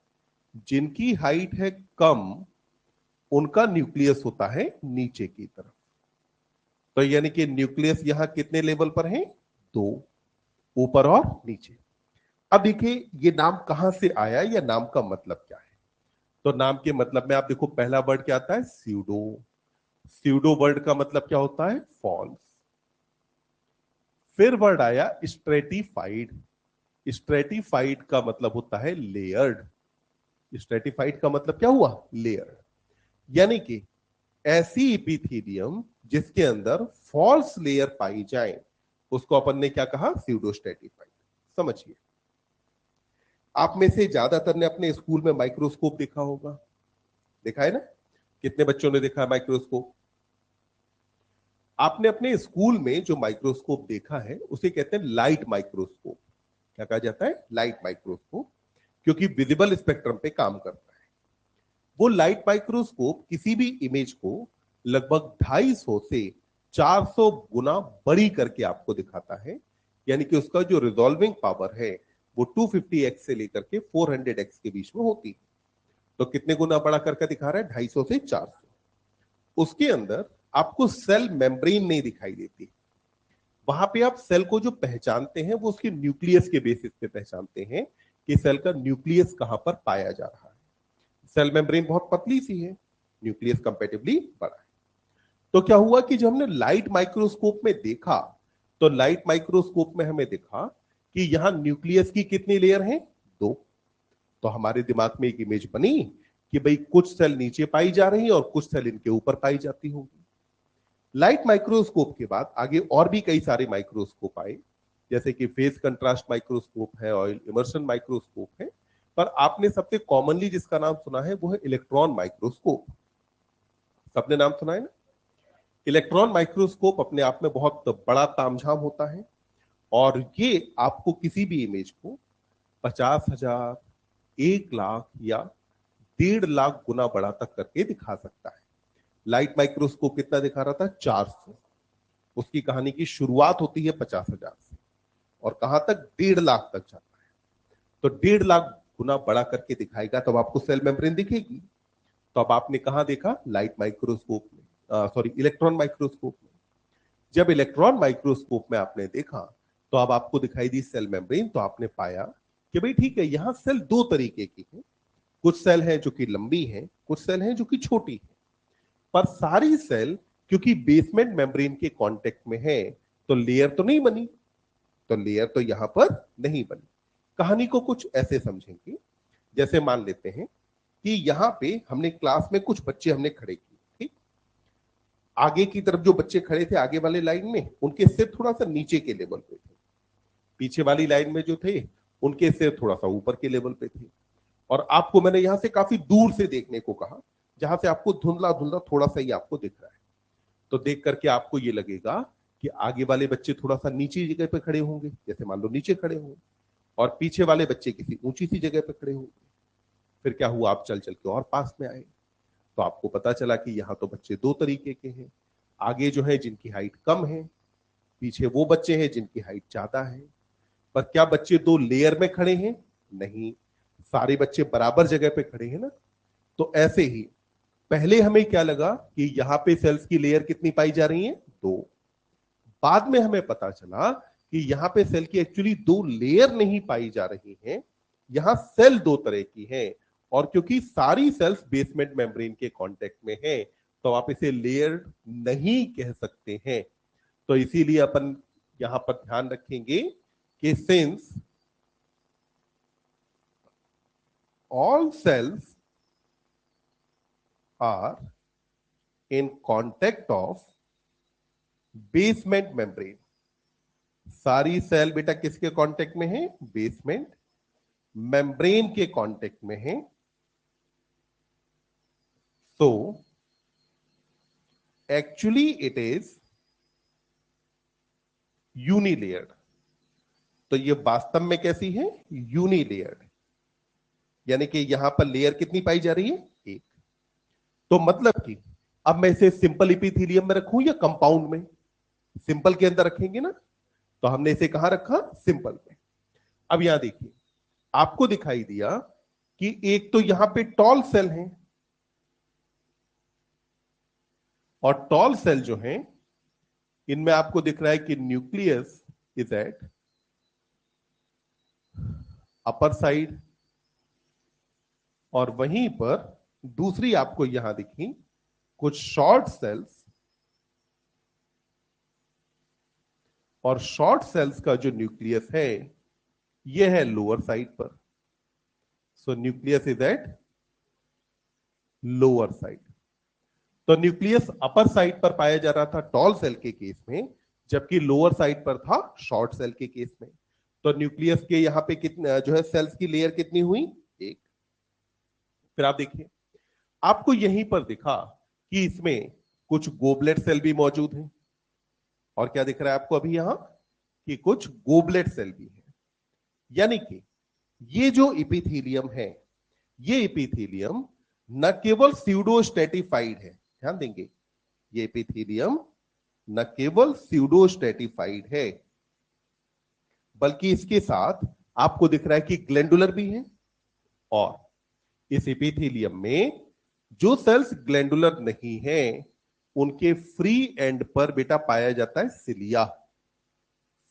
जिनकी हाइट है कम उनका न्यूक्लियस होता है नीचे की तरफ। तो यानी कि न्यूक्लियस यहां कितने लेवल पर है? दो, ऊपर और नीचे। अब देखिए ये नाम कहां से आया या नाम का मतलब क्या है। तो नाम के मतलब में आप देखो, पहला वर्ड क्या आता है? स्यूडो। स्यूडो वर्ड का मतलब क्या होता है? फॉल्स। फिर वर्ड आया स्ट्रेटिफाइड। स्ट्रेटिफाइड का मतलब होता है लेयर्ड। स्ट्रेटिफाइड का मतलब क्या हुआ? लेयर्ड। यानी कि ऐसी इपिथीलियम जिसके अंदर फॉल्स लेयर पाई जाए उसको अपन ने क्या कहा? Pseudo stratified. समझिए, आप में से ज्यादातर ने अपने स्कूल में माइक्रोस्कोप देखा होगा। देखा है ना? कितने बच्चों ने देखा है माइक्रोस्कोप? आपने अपने स्कूल में जो माइक्रोस्कोप देखा है उसे कहते हैं लाइट माइक्रोस्कोप। क्या कहा जाता है? लाइट माइक्रोस्कोप, क्योंकि विजिबल स्पेक्ट्रम पे काम करता है। वो लाइट माइक्रोस्कोप किसी भी इमेज को लगभग 250 से 400 गुना बड़ी करके आपको दिखाता है। यानी कि उसका जो रिजॉल्विंग पावर है वो 250x से लेकर के 400x के बीच में होती है। तो कितने गुना बड़ा करके दिखा रहा है? 250 से 400। उसके अंदर आपको सेल मेम्ब्रेन नहीं दिखाई देती। वहां पे आप सेल को जो पहचानते हैं वो उसके न्यूक्लियस के बेसिस पे पहचानते हैं कि सेल का न्यूक्लियस कहां पर पाया जा रहा है। सेल मेम्ब्रेन बहुत पतली सी है, न्यूक्लियस कंपैरेटिवली बड़ा है। तो क्या हुआ कि जब हमने लाइट माइक्रोस्कोप में देखा तो लाइट माइक्रोस्कोप में हमें दिखा कि यहां न्यूक्लियस की कितनी लेयर हैं? 2। तो हमारे दिमाग में एक इमेज बनी कि भाई कुछ सेल नीचे पाई जा रही है और कुछ सेल इनके ऊपर पाई जाती होंगी। लाइट माइक्रोस्कोप के बाद आगे और भी कई सारे माइक्रोस्कोप आए, जैसे कि फेस कंट्रास्ट माइक्रोस्कोप है, ऑयल इमर्शन माइक्रोस्कोप है, पर आपने सबसे कॉमनली जिसका नाम सुना है वो है इलेक्ट्रॉन माइक्रोस्कोप। सबने नाम सुना है ना? इलेक्ट्रॉन माइक्रोस्कोप अपने आप में बहुत बड़ा तामझाम होता है और ये आपको किसी भी इमेज को 50,000, 1,00,000 या 1.5 लाख गुना बड़ा तक करके दिखा सकता है। लाइट माइक्रोस्कोप कितना दिखा रहा था? 400। उसकी कहानी की शुरुआत होती है 50,000 से और कहां तक? 1.5 लाख तक जाता है। तो 1.5 लाख गुना बड़ा करके दिखाएगा तब आपको सेल मेम्ब्रेन दिखेगी। तो अब आपने कहां देखा? लाइट माइक्रोस्कोप में, सॉरी इलेक्ट्रॉन माइक्रोस्कोप में। जब इलेक्ट्रॉन माइक्रोस्कोप में आपने देखा तो अब आपको दिखाई दी सेल मेम्ब्रेन, तो आपने पाया कि भाई ठीक है, यहां सेल दो तरीके की है। कुछ सेल हैं जो कि लंबी हैं, कुछ सेल हैं जो कि छोटी है, पर सारी सेल क्योंकि बेसमेंट मेम्ब्रेन के कांटेक्ट में है तो लेयर तो नहीं बनी, तो लेयर तो यहां पर नहीं बनी। कहानी को कुछ ऐसे समझेंगे, जैसे मान लेते हैं कि यहां पे हमने क्लास में कुछ बच्चे हमने खड़े किए, ठीक? आगे की तरफ जो बच्चे खड़े थे आगे वाले लाइन में, उनके सिर थोड़ा सा नीचे के लेवल पे थे। पीछे वाली लाइन में जो थे उनके सिर थोड़ा सा ऊपर के लेवल पे थे। और आपको मैंने यहां से काफी दूर से देखने को कहा, जहां से आपको धुंधला धुंधला थोड़ा सा ही आपको दिख रहा है। तो देख करके आपको ये लगेगा कि आगे वाले बच्चे थोड़ा सा नीचे जगह पे खड़े होंगे, जैसे मान लो नीचे खड़े होंगे, और पीछे वाले बच्चे किसी ऊंची सी जगह पे खड़े होंगे। फिर क्या हुआ? आप चल चल के और पास में आए तो आपको पता चला कि यहाँ तो बच्चे दो तरीके के हैं। आगे जो है जिनकी हाइट कम है, पीछे वो बच्चे हैं जिनकी हाइट ज्यादा है। पर क्या बच्चे दो लेयर में खड़े हैं? नहीं, सारे बच्चे बराबर जगह पे खड़े हैं ना। तो ऐसे ही पहले हमें क्या लगा कि यहां पे सेल्स की लेयर कितनी पाई जा रही है? 2। बाद में हमें पता चला कि यहां पे सेल की एक्चुअली 2 लेयर नहीं पाई जा रही हैं, यहां सेल दो तरह की हैं। और क्योंकि सारी सेल्स बेसमेंट मेम्ब्रेन के कांटेक्ट में है तो आप इसे लेयर नहीं कह सकते हैं। तो इसीलिए अपन यहां पर ध्यान रखेंगे कि since all cells are in contact of basement membrane, सारी सेल बेटा किसके कांटेक्ट में है? बेसमेंट मेम्ब्रेन के कांटेक्ट में है। So actually it is unilayered. तो ये वास्तव में कैसी है? यूनिलेयर्ड। यानी कि यहां पर लेयर कितनी पाई जा रही है? 1। तो मतलब कि अब मैं इसे सिंपल इपिथेलियम में रखूं या कंपाउंड में? सिंपल के अंदर रखेंगे ना, तो हमने इसे कहां रखा? सिंपल में। अब यहां देखिए, आपको दिखाई दिया कि एक तो यहां पे टॉल सेल है, और टॉल सेल जो है इनमें आपको दिख रहा है कि nucleus is at upper side, और वहीं पर दूसरी आपको यहां दिखी कुछ शॉर्ट सेल्स, और शॉर्ट सेल्स का जो न्यूक्लियस है यह है लोअर साइड पर। सो nucleus is at lower side. तो न्यूक्लियस अपर साइड पर पाया जा रहा था टॉल सेल के केस में, जबकि लोअर साइड पर था शॉर्ट सेल के केस में। तो न्यूक्लियस के यहां पे कितने जो है सेल्स की लेयर कितनी हुई? 1। फिर आप देखिए, आपको यहीं पर दिखा कि इसमें कुछ गोबलेट सेल भी मौजूद हैं। और क्या दिख रहा है आपको अभी यहां? कि कुछ गोबलेट सेल भी है। यानी कि ये जो इपिथेलियम है, ये इपिथेलियम न केवल स्यूडोस्टेटिफाइड है, ध्यान देंगे, ये एपिथेलियम न केवल स्यूडोस्टेटिफाइड है, बल्कि इसके साथ आपको दिख रहा है कि ग्लैंडुलर भी है। और इस एपिथेलियम में जो सेल्स ग्लैंडुलर नहीं है उनके फ्री एंड पर बेटा पाया जाता है सिलिया।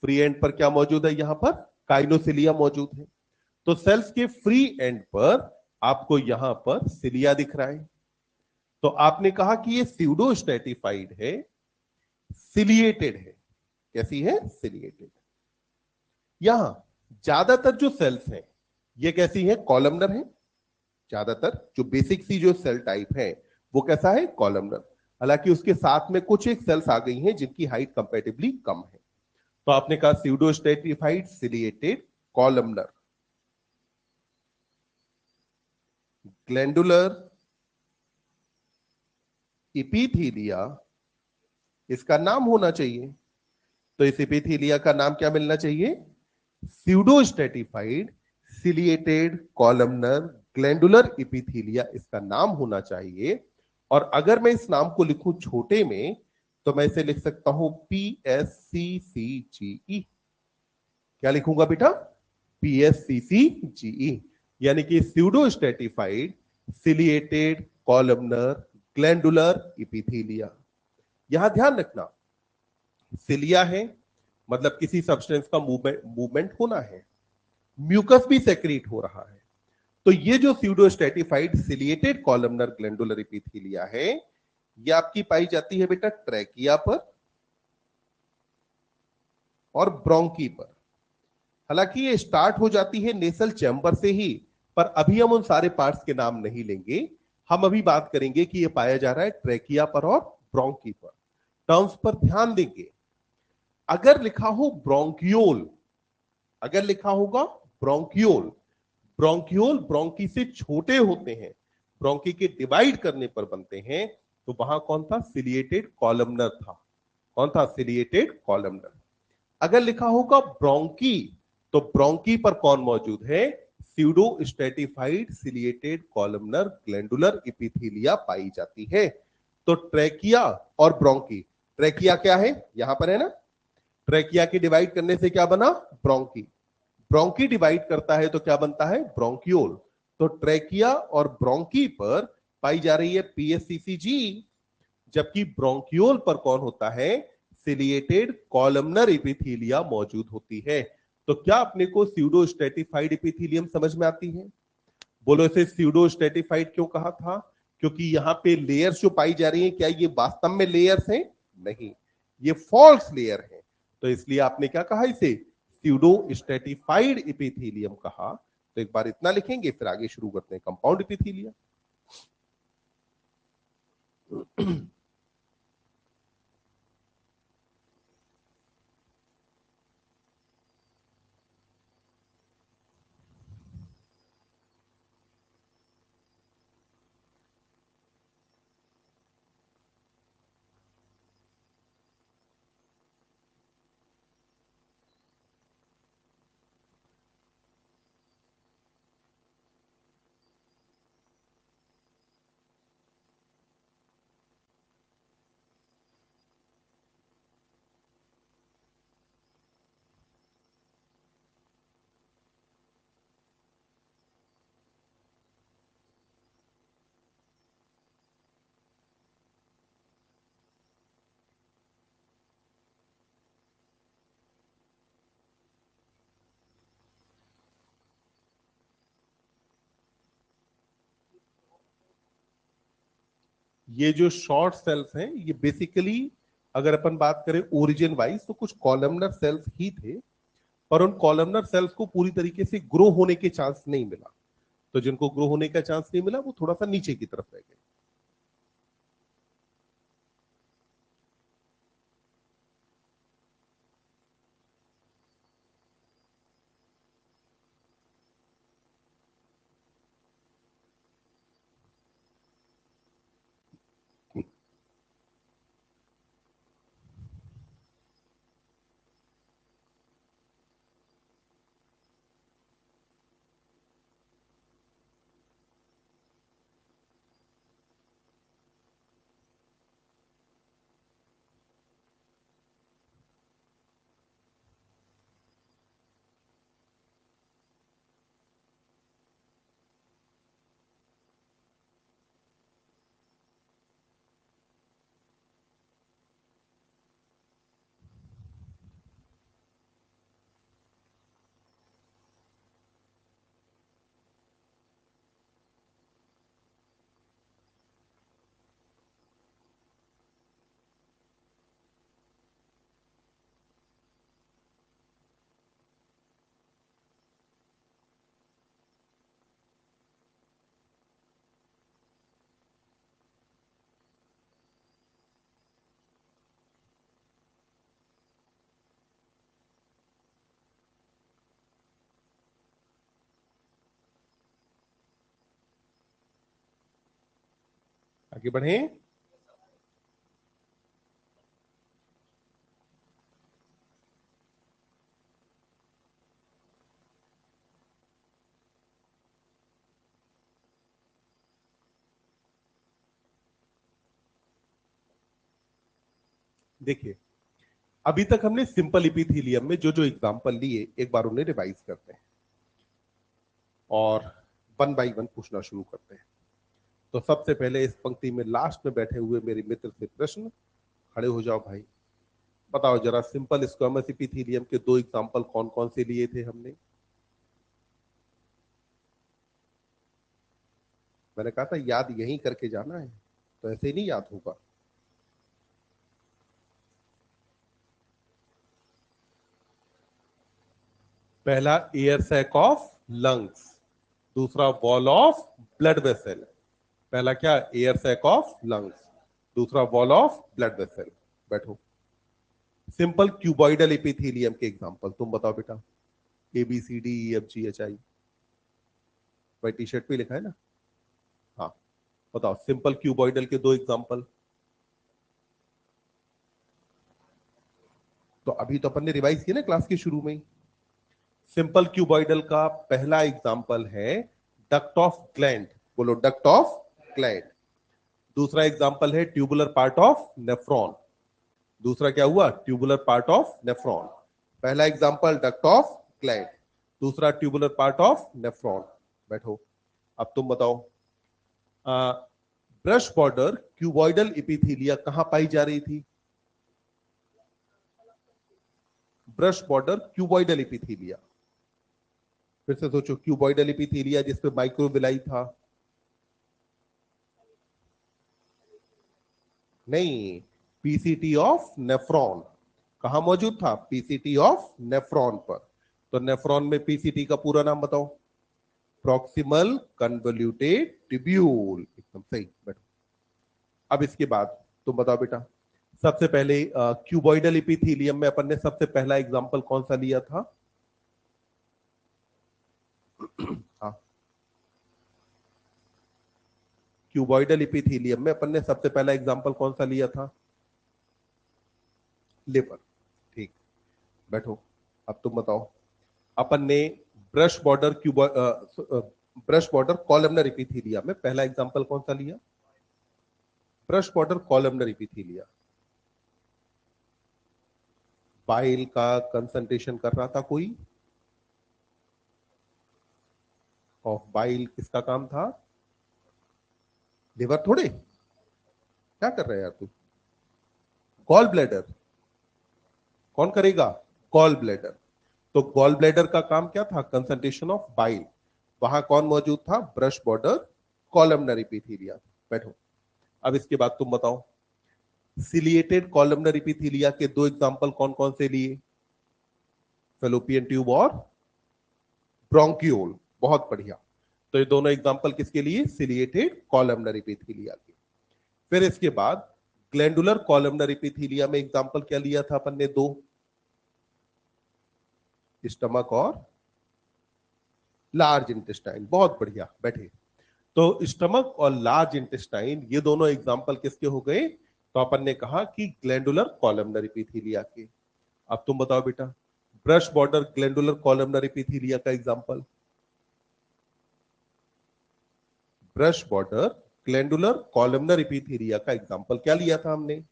फ्री एंड पर क्या मौजूद है? यहां पर काइनोसिलिया मौजूद है। तो सेल्स के फ्री एंड पर आपको यहां पर सिलिया दिख रहा है। तो आपने कहा कि ये स्यूडोस्टेटिफाइड है, सिलिएटेड है। कैसी है? सिलिएटेड। यहां ज्यादातर जो सेल्स हैं ये कैसी हैं? कॉलमनर हैं। ज्यादातर जो बेसिक सी जो सेल टाइप है वो कैसा है? कॉलमनर। हालांकि उसके साथ में कुछ एक सेल्स आ गई हैं जिनकी हाइट कंपैरेटिवली कम है। तो आपने कहा pseudo stratified ciliated columnar glandular epithelia, इसका नाम होना चाहिए। तो इस इपीथीलिया का नाम क्या मिलना चाहिए? Pseudo stratified ciliated columnar glandular epithelia, इसका नाम होना चाहिए। और अगर मैं इस नाम को लिखूं छोटे में तो मैं इसे लिख सकता हूं PSCCGE। क्या लिखूंगा बेटा? PSCCGE, यानी कि pseudo stratified ciliated columnar glandular epithelia. यहां ध्यान रखना, सिलिया है मतलब किसी सब्सटेंस का मूवमेंट होना है, म्यूकस भी सेक्रेट हो रहा है। तो ये जो pseudo stratified ciliated columnar glandular epithelia है, ये आपकी पाई जाती है बेटा ट्रैकिया पर और ब्रोंकी पर। हालांकि ये स्टार्ट हो जाती है नेसल चैम्बर से ही, पर अभी हम उन सारे पार्ट्स के नाम नहीं लेंगे। हम अभी बात करेंगे कि ये पाया जा रहा है ट्रैकिया पर और ब्रोंकी पर। टर्म्स पर ध्यान देंगे। अगर लिखा हो ब्रोंकियोल, अगर लिखा होगा ब्रोंकियोल, ब्रोंकियोल ब्रोंकी से छोटे होते हैं, ब्रोंकी के डिवाइड करने पर बनते हैं, तो वहां कौन था? सिलिएटेड कॉलमनर था। कौन था? Ciliated columnar. अगर लिखा होगा ब्रोंकी, तो ब्रोंकी पर कौन मौजूद है? Pseudo stratified ciliated columnar glandular epithelia पाई जाती है। तो ट्रैकिया और ब्रोंकी, ट्रैकिया क्या है? यहां पर है ना, ट्रैकिया के डिवाइड करने से क्या बना? ब्रोंकी। ब्रोंकी डिवाइड करता है तो क्या बनता है? ब्रोंकियोल। तो ट्रैकिया और ब्रोंकी पर पाई जा रही है PSCCG, जबकि ब्रोंकियोल पर कौन होता है? सिलिएटेड कॉलमनर इपिथीलिया मौजूद होती है। तो क्या अपने को स्यूडो स्ट्रेटिफाइड इपिथीलियम समझ में आती है? बोलो, इसे स्यूडो स्ट्रेटिफाइड क्यों कहा था? क्योंकि यहां पे लेयर्स जो पाई जा रही हैं, क्या ये वास्तव में लेयर्स हैं? नहीं, ये फॉल्स लेयर है। तो इसलिए आपने क्या कहा? इसे स्यूडो स्ट्रेटिफाइड इपिथीलियम कहा। तो एक बार इतना लिखेंगे, फिर आगे शुरू करते हैं कंपाउंड इपिथीलियम। ये जो शॉर्ट सेल्स हैं ये बेसिकली, अगर अपन बात करें ओरिजिन वाइज, तो कुछ कॉलमनर सेल्स ही थे, पर उन कॉलमनर सेल्स को पूरी तरीके से ग्रो होने के चांस नहीं मिला। तो जिनको ग्रो होने का चांस नहीं मिला वो थोड़ा सा नीचे की तरफ रह गए। आगे बढ़े। देखिए, अभी तक हमने सिंपल इपिथेलियम में जो जो एग्जांपल लिए एक बार उन्हें रिवाइज करते हैं और वन बाय वन पूछना शुरू करते हैं। तो सबसे पहले इस पंक्ति में लास्ट में बैठे हुए मेरे मित्र से प्रश्न, खड़े हो जाओ भाई, बताओ जरा सिंपल स्क्वामस इपिथेलियम के दो एग्जांपल कौन कौन से लिए थे हमने। मैंने कहा था याद यहीं करके जाना है, तो ऐसे ही नहीं याद होगा। पहला एयर सैक ऑफ लंग्स, दूसरा वॉल ऑफ ब्लड वेसल। पहला क्या, एयर सैक ऑफ लंग्स, दूसरा वॉल ऑफ ब्लड वेसल। बैठो। सिंपल क्यूबॉइडल एपिथेलियम के एग्जांपल तुम बताओ बेटा। A B C D E F G H I, भाई टी शर्ट पे लिखा है ना। हाँ बताओ सिंपल क्यूबॉइडल के दो एग्जांपल। तो अभी तो अपन ने रिवाइज किया ना क्लास के शुरू में ही। सिंपल क्यूबॉइडल का पहला एग्जांपल है डक्ट ऑफ ग्लैंड, बोलो डक्ट ऑफ ग्लैंड। दूसरा एग्जांपल है ट्यूबुलर पार्ट ऑफ नेफ्रॉन। दूसरा क्या हुआ, ट्यूबुलर पार्ट ऑफ नेफ्रॉन। पहला एग्जांपल डक्ट ऑफ ग्लैंड, दूसरा ट्यूबुलर पार्ट ऑफ नेफ्रॉन। बैठो। अब तुम बताओ, ब्रश बॉर्डर क्यूबॉइडल इपिथेलिया कहां पाई जा रही थी। ब्रश बॉर्डर क्यूबॉइडल इपिथेलिया, फिर से सोचो, क्यूबॉइडल इपिथेलिया जिसपे माइक्रोविलाई था। नहीं, पीसीटी ऑफ नेफ्रॉन कहां मौजूद था, पीसीटी ऑफ नेफ्रॉन पर। तो नेफ्रॉन में पीसीटी का पूरा नाम बताओ, प्रॉक्सिमल कन्वोल्यूटेड ट्यूब्यूल। एकदम सही। बैठो। अब इसके बाद तुम बताओ बेटा, सबसे पहले क्यूबॉइडल इपिथेलियम में अपन ने सबसे पहला एग्जांपल कौन सा लिया था। हाँ, क्यूबॉइडल इपिथेलियम में अपन ने सबसे पहला एग्जांपल कौन सा लिया था, लिवर। ठीक। बैठो। अब तुम बताओ, अपन ने brush border brush border columnar epithelia में पहला एग्जांपल कौन सा लिया, brush border columnar epithelia. Bile का कंसंट्रेशन कर रहा था कोई, ऑफ बाइल किसका काम था, लिवर थोड़े। क्या कर रहे हैं यार तू, गॉल ब्लैडर। कौन करेगा, गॉल ब्लैडर। तो गॉल ब्लैडर का काम क्या था, कंसंट्रेशन ऑफ बाइल। वहां कौन मौजूद था, ब्रश बॉर्डर कॉलमनर इपिथेलिया। बैठो। अब इसके बाद तुम बताओ, सिलिएटेड कॉलमनर इपिथेलिया के दो एग्जांपल कौन कौन से लिए, फेलोपियन ट्यूब और ब्रोंकियोल। बहुत बढ़िया। तो ये दोनों एग्जांपल किसके लिए, सिलिएटेड कॉलमनर एपिथेलिया के। फिर इसके बाद ग्लैंडुलर कॉलमनर एपिथेलिया में एग्जांपल क्या लिया था अपन ने, दो, स्टमक और लार्ज इंटेस्टाइन। बहुत बढ़िया। बैठे। तो स्टमक और लार्ज इंटेस्टाइन ये दोनों एग्जांपल किसके हो गए, तो अपन ने कहा कि ग्लैंडुलर कॉलमनर एपिथेलिया के। अब तुम बताओ बेटा, brush border glandular columnar epithelia का example, brush border glandular columnar epithelia का एग्जांपल क्या लिया था हमने,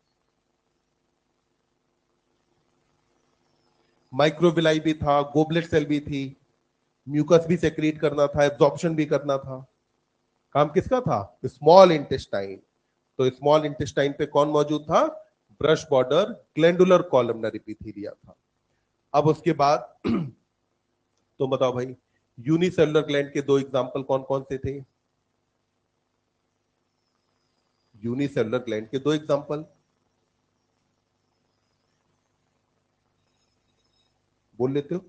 माइक्रोविलाई भी था, गोबलेट सेल भी थी, म्यूकस भी सेक्रेट करना था, एब्जॉर्प्शन भी करना था। काम किसका था, स्मॉल इंटेस्टाइन। तो स्मॉल इंटेस्टाइन पे कौन मौजूद था, brush border glandular columnar epithelia था। अब उसके बाद तो बताओ भाई, यूनिसेलुलर ग्लैंड के दो एग्जांपल कौन कौन से थे, यूनिसेलुलर ग्लैंड के दो एग्जांपल बोल लेते हो।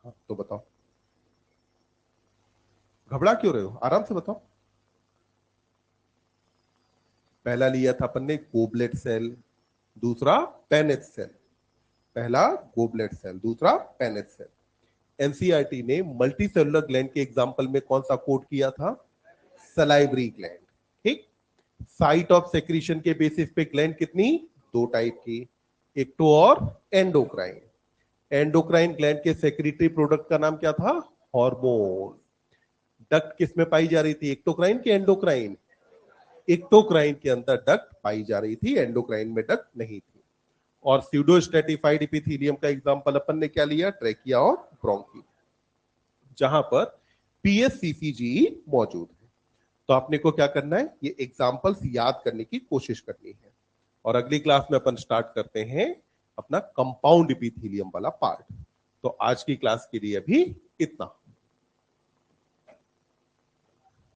हाँ तो बताओ, घबरा क्यों रहे हो, आराम से बताओ। पहला लिया था अपन ने गोबलेट सेल, दूसरा पेनेट सेल। पहला गोबलेट सेल, दूसरा पेनेट सेल। एनसीईआरटी ने मल्टी सेलुलर ग्लैंड के एग्जांपल में कौन सा कोट किया था, सलाइवरी ग्लैंड। ठीक। साइट ऑफ सेक्रीशन के बेसिस पे ग्लैंड कितनी, दो टाइप की, एक्टो और एंडोक्राइन। एंडोक्राइन ग्लैंड के सेक्रेटरी प्रोडक्ट का नाम क्या था, हार्मोन। डक्ट किस में पाई जा रही थी, एक्टोक्राइन की एंडोक्राइन, एक्टोक्राइन के अंदर डक्ट पाई जा रही थी, एंडोक्राइन में डक्ट नहीं थी। और स्यूडो स्ट्रेटिफाइड एपिथेलियम का एग्जांपल अपन ने क्या लिया, ट्रैकिया और ब्रोंकी, जहां पर पीएससीसीजी मौजूद है। तो आपने को क्या करना है, ये एग्जांपल्स याद करने की कोशिश करनी है। और अगली क्लास में अपन स्टार्ट करते हैं अपना कंपाउंड एपिथेलियम वाला पार्ट। तो आज की क्लास के लिए अभी इतना।